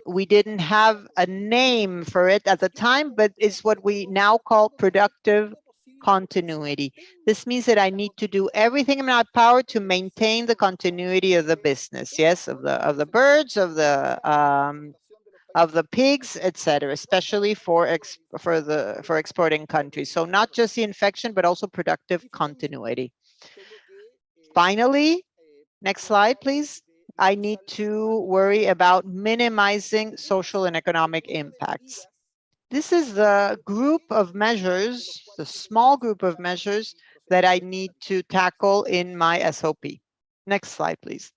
We didn't have a name for it at the time, but it's what we now call productive continuity. This means that I need to do everything in my power to maintain the continuity of the business, yes, of the birds, of the pigs, etc., especially for exporting countries. So not just the infection, but also productive continuity. Finally, next slide, please. I need to worry about minimizing social and economic impacts. This is the group of measures, the small group of measures that I need to tackle in my SOP. Next slide, please.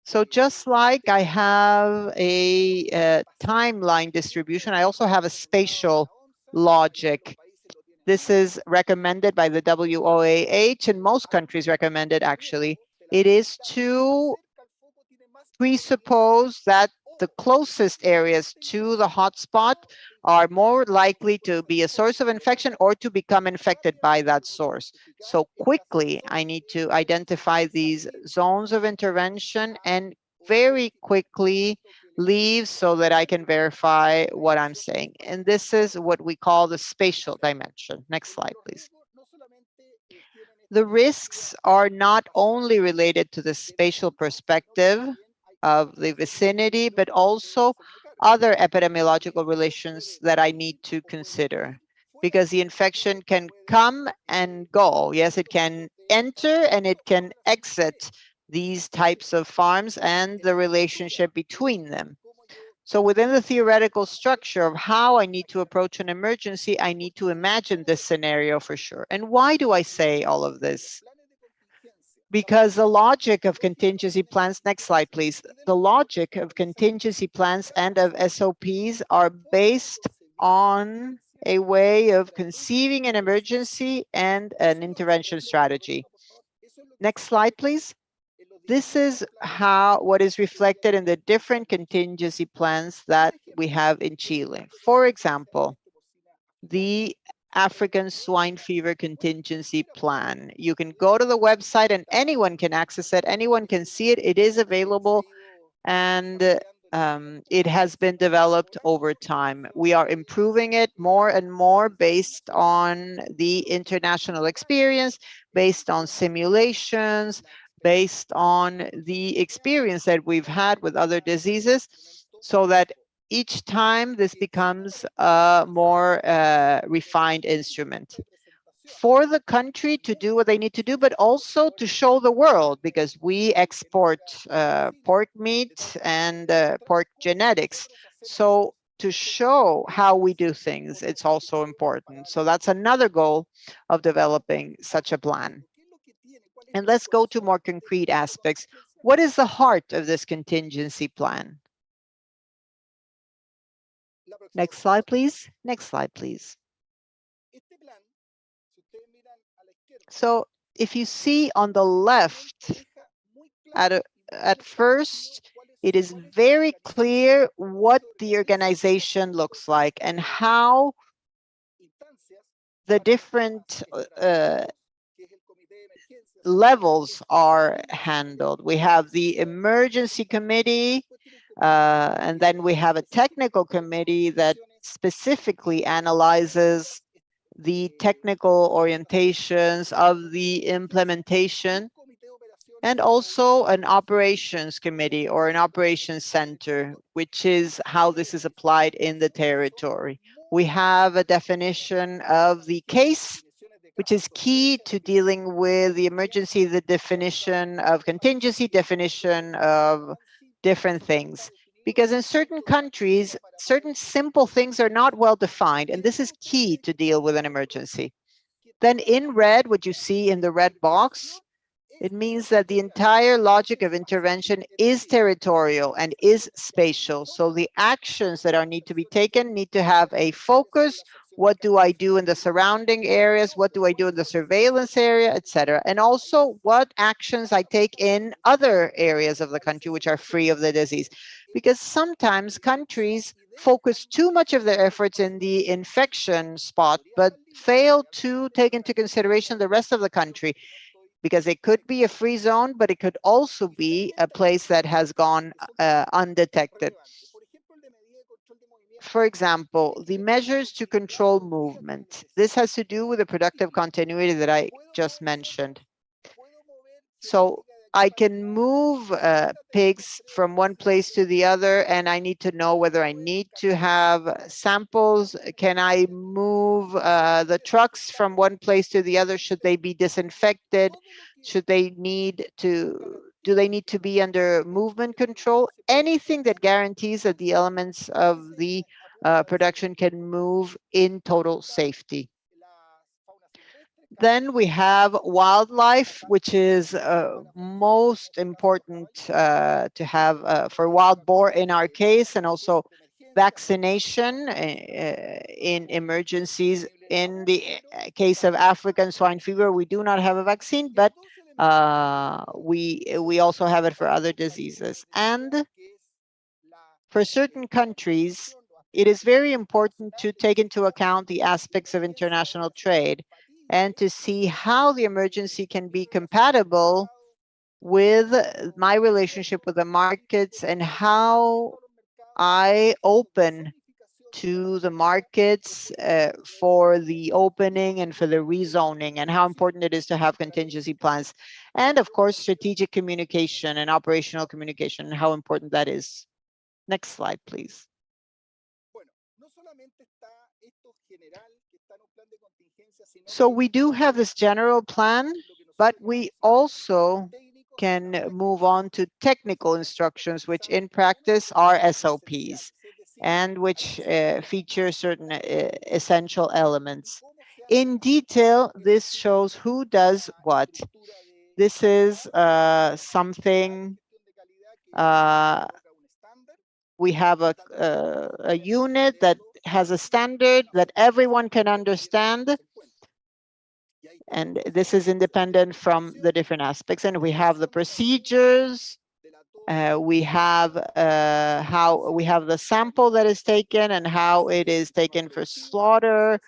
So just like I have a timeline distribution, I also have a spatial logic. This is recommended by the WOAH, and most countries recommend it actually. It is to presuppose that the closest areas to the hotspot are more likely to be a source of infection or to become infected by that source. So quickly, I need to identify these zones of intervention and very quickly leave so that I can verify what I'm saying. And this is what we call the spatial dimension. Next slide, please. The risks are not only related to the spatial perspective of the vicinity, but also other epidemiological relations that I need to consider, because the infection can come and go. Yes, it can enter and it can exit these types of farms and the relationship between them. So within the theoretical structure of how I need to approach an emergency, I need to imagine this scenario for sure. And why do I say all of this? Because the logic of contingency plans, next slide, please. The logic of contingency plans and of SOPs are based on a way of conceiving an emergency and an intervention strategy. Next slide, please. This is what is reflected in the different contingency plans that we have in Chile. For example, the African swine fever contingency plan. You can go to the website and anyone can access it. Anyone can see it. It is available and it has been developed over time. We are improving it more and more based on the international experience, based on simulations, based on the experience that we've had with other diseases, so that each time this becomes a more refined instrument for the country to do what they need to do, but also to show the world, because we export pork meat and pork genetics. So to show how we do things, it's also important. So that's another goal of developing such a plan. And let's go to more concrete aspects. What is the heart of this contingency plan? Next slide, please. Next slide, please. So if you see on the left, at first, it is very clear what the organization looks like and how the different levels are handled. We have the emergency committee, and then we have a technical committee that specifically analyzes the technical orientations of the implementation, and also an operations committee or an operations center, which is how this is applied in the territory. We have a definition of the case, which is key to dealing with the emergency, the definition of contingency, definition of different things. Because in certain countries, certain simple things are not well defined, and this is key to deal with an emergency. Then in red, what you see in the red box, it means that the entire logic of intervention is territorial and is spatial. So the actions that need to be taken need to have a focus. What do I do in the surrounding areas? What do I do in the surveillance area, etc.? And also what actions I take in other areas of the country which are free of the disease. Because sometimes countries focus too much of their efforts in the infection spot, but fail to take into consideration the rest of the country, because it could be a free zone, but it could also be a place that has gone undetected. For example, the measures to control movement. This has to do with the productive continuity that I just mentioned. So I can move pigs from one place to the other, and I need to know whether I need to have samples. Can I move the trucks from one place to the other? Should they be disinfected? Do they need to be under movement control? Anything that guarantees that the elements of the production can move in total safety. Then we have wildlife, which is most important to have for wild boar in our case, and also vaccination in emergencies. In the case of African swine fever, we do not have a vaccine, but we also have it for other diseases. And for certain countries, it is very important to take into account the aspects of international trade and to see how the emergency can be compatible with my relationship with the markets and how I open to the markets for the opening and for the rezoning, and how important it is to have contingency plans. And of course, strategic communication and operational communication, and how important that is. Next slide, please. So we do have this general plan, but we also can move on to technical instructions, which in practice are SOPs, and which feature certain essential elements. In detail, this shows who does what. This is something we have a unit that has a standard that everyone can understand. And this is independent from the different aspects. And we have the procedures. We have how we have the sample that is taken and how it is taken for slaughter,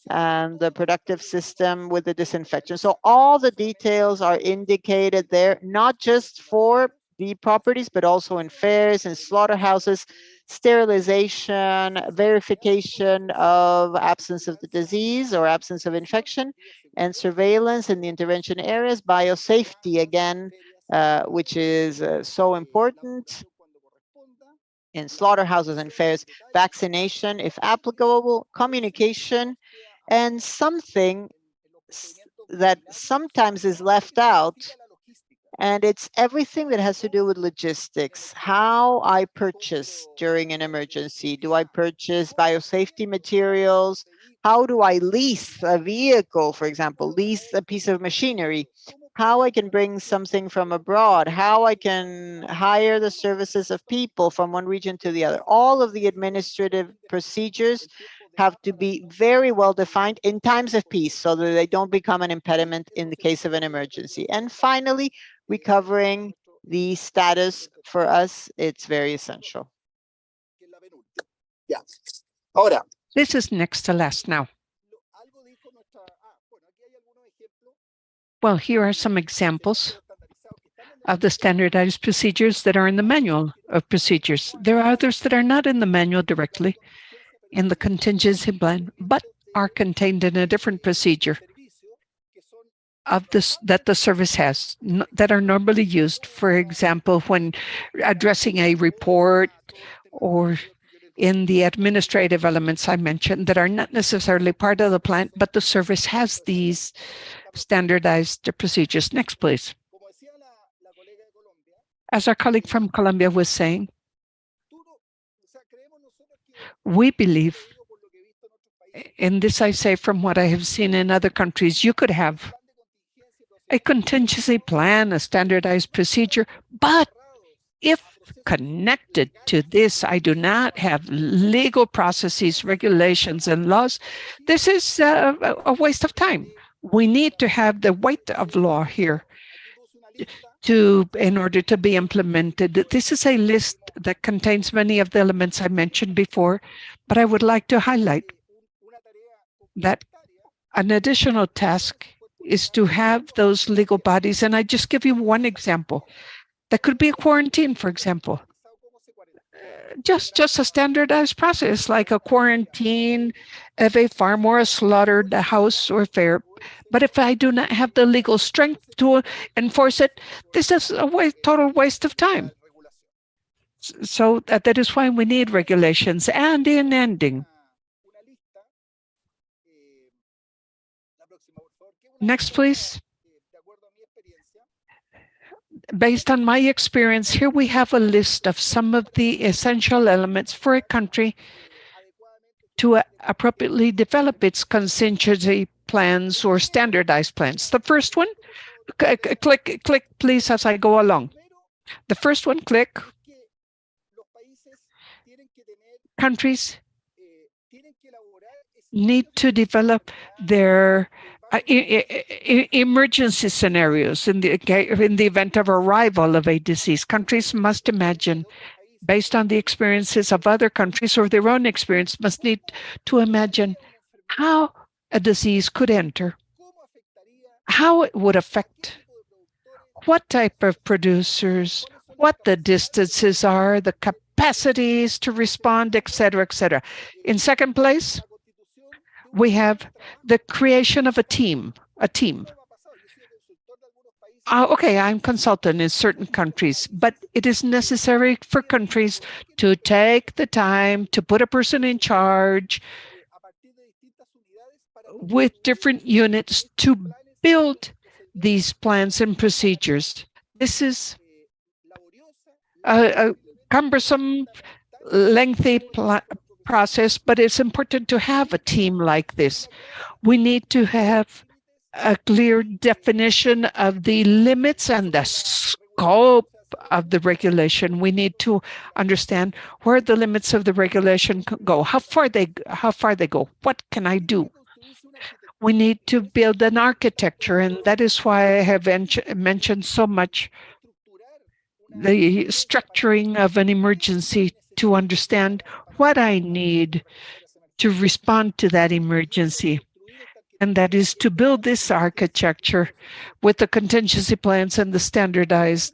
and the productive system with the disinfection. So all the details are indicated there, not just for the properties, but also in fairs and slaughterhouses, sterilization, verification of absence of the disease or absence of infection, and surveillance in the intervention areas, biosafety again, which is so important in slaughterhouses and fairs, vaccination if applicable, communication, and something that sometimes is left out, and it's everything that has to do with logistics. How I purchase during an emergency. Do I purchase biosafety materials? How do I lease a vehicle, for example, lease a piece of machinery? How I can bring something from abroad, how I can hire the services of people from one region to the other. All of the administrative procedures have to be very well defined in times of peace so that they don't become an impediment in the case of an emergency. And finally, recovering the status for us, it's very essential. This is next to last now. Well, here are some examples of the standardized procedures that are in the manual of procedures. There are others that are not in the manual directly in the contingency plan, but are contained in a different procedure of this that the service has that are normally used, for example, when addressing a report or in the administrative elements I mentioned that are not necessarily part of the plan, but the service has these standardized procedures. Next, please. As our colleague from Colombia was saying, we believe, and this I say from what I have seen in other countries, you could have a contingency plan, a standardized procedure, but if connected to this, I do not have legal processes, regulations, and laws, this is a waste of time. We need to have the weight of law here in order to be implemented. This is a list that contains many of the elements I mentioned before, but I would like to highlight that an additional task is to have those legal bodies. And I just give you one example. That could be a quarantine, for example. Just a standardized process like a quarantine of a farm or a slaughtered house or fair. But if I do not have the legal strength to enforce it, this is a total waste of time. So that is why we need regulations. And in ending, next, please. Based on my experience, here we have a list of some of the essential elements for a country to appropriately develop its contingency plans or standardized plans. The first one, click please as I go along. The first one, click. Countries need to develop their emergency scenarios in the event of arrival of a disease. Countries must imagine, based on the experiences of other countries or their own experience, must need to imagine how a disease could enter, how it would affect, what type of producers, what the distances are, the capacities to respond, etc., etc. In second place, we have the creation of a team. Okay, I'm consultant in certain countries, but it is necessary for countries to take the time to put a person in charge with different units to build these plans and procedures. This is a cumbersome, lengthy process, but it's important to have a team like this. We need to have a clear definition of the limits and the scope of the regulation. We need to understand where the limits of the regulation go, how far they go, what can I do? We need to build an architecture, and that is why I have mentioned so much the structuring of an emergency to understand what I need to respond to that emergency. And that is to build this architecture with the contingency plans and the standardized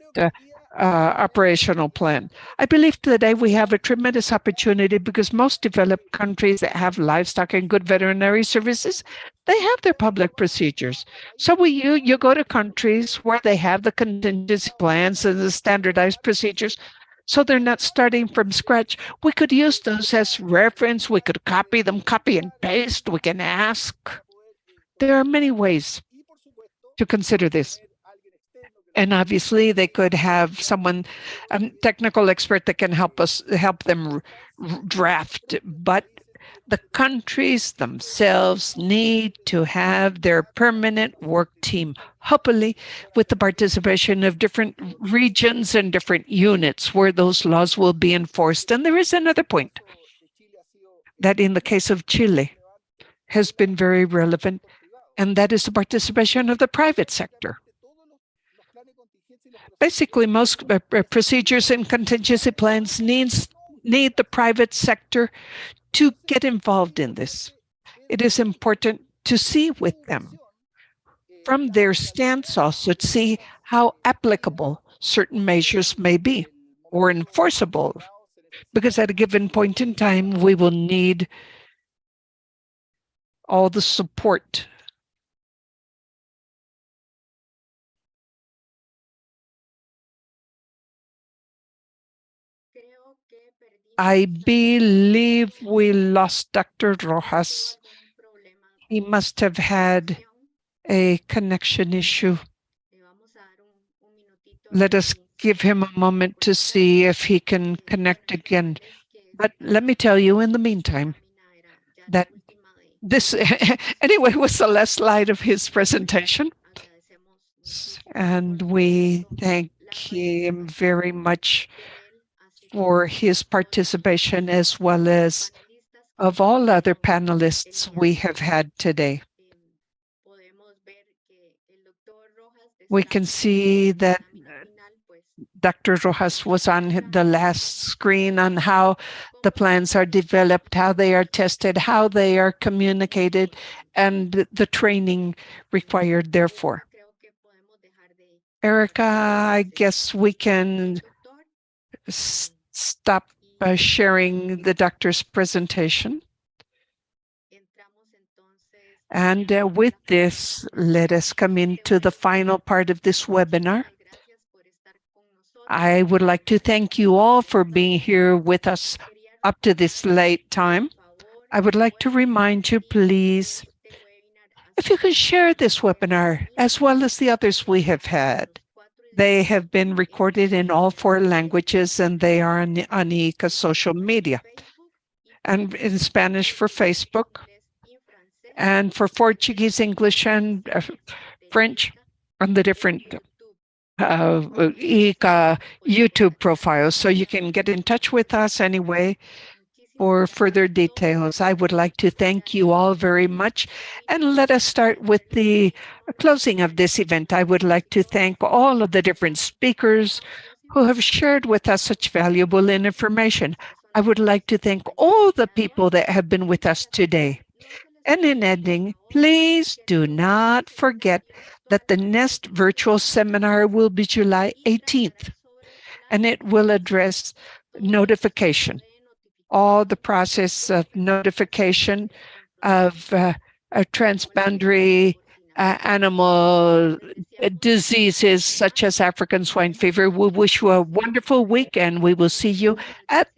operational plan. I believe today we have a tremendous opportunity because most developed countries that have livestock and good veterinary services, they have their public procedures. So you go to countries where they have the contingency plans and the standardized procedures, so they're not starting from scratch. We could use those as reference. We could copy them, copy and paste. We can ask. There are many ways to consider this. And obviously, they could have someone, a technical expert that can help them draft. But the countries themselves need to have their permanent work team, hopefully with the participation of different regions and different units where those laws will be enforced. And there is another point that in the case of Chile has been very relevant, and that is the participation of the private sector. Basically, most procedures and contingency plans need the private sector to get involved in this. It is important to see with them from their stance also to see how applicable certain measures may be or enforceable, because at a given point in time, we will need all the support. I believe we lost Dr. Rojas. He must have had a connection issue. Let us give him a moment to see if he can connect again. But let me tell you in the meantime that this anyway was the last slide of his presentation. And we thank him very much for his participation, as well as of all other panelists we have had today. We can see that Dr. Rojas was on the last screen on how the plans are developed, how they are tested, how they are communicated, and the training required therefore. Erica, I guess we can stop sharing the doctor's presentation. And with this, let us come into the final part of this webinar. I would like to thank you all for being here with us up to this late time. I would like to remind you, please, if you can share this webinar as well as the others we have had. They have been recorded in all 4 languages and they are on ICA social media. And in Spanish for Facebook, and for Portuguese, English, and French on the different ICA YouTube profiles. So you can get in touch with us anyway for further details. I would like to thank you all very much. And let us start with the closing of this event. I would like to thank all of the different speakers who have shared with us such valuable information. I would like to thank all the people that have been with us today. And in ending, please do not forget that the next virtual seminar will be July 18th, and it will address notification, all the process of notification of transboundary animal diseases such as African swine fever. We wish you a wonderful week, and we will see you at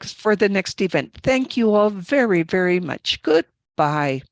for the next event. Thank you all very, very much. Goodbye.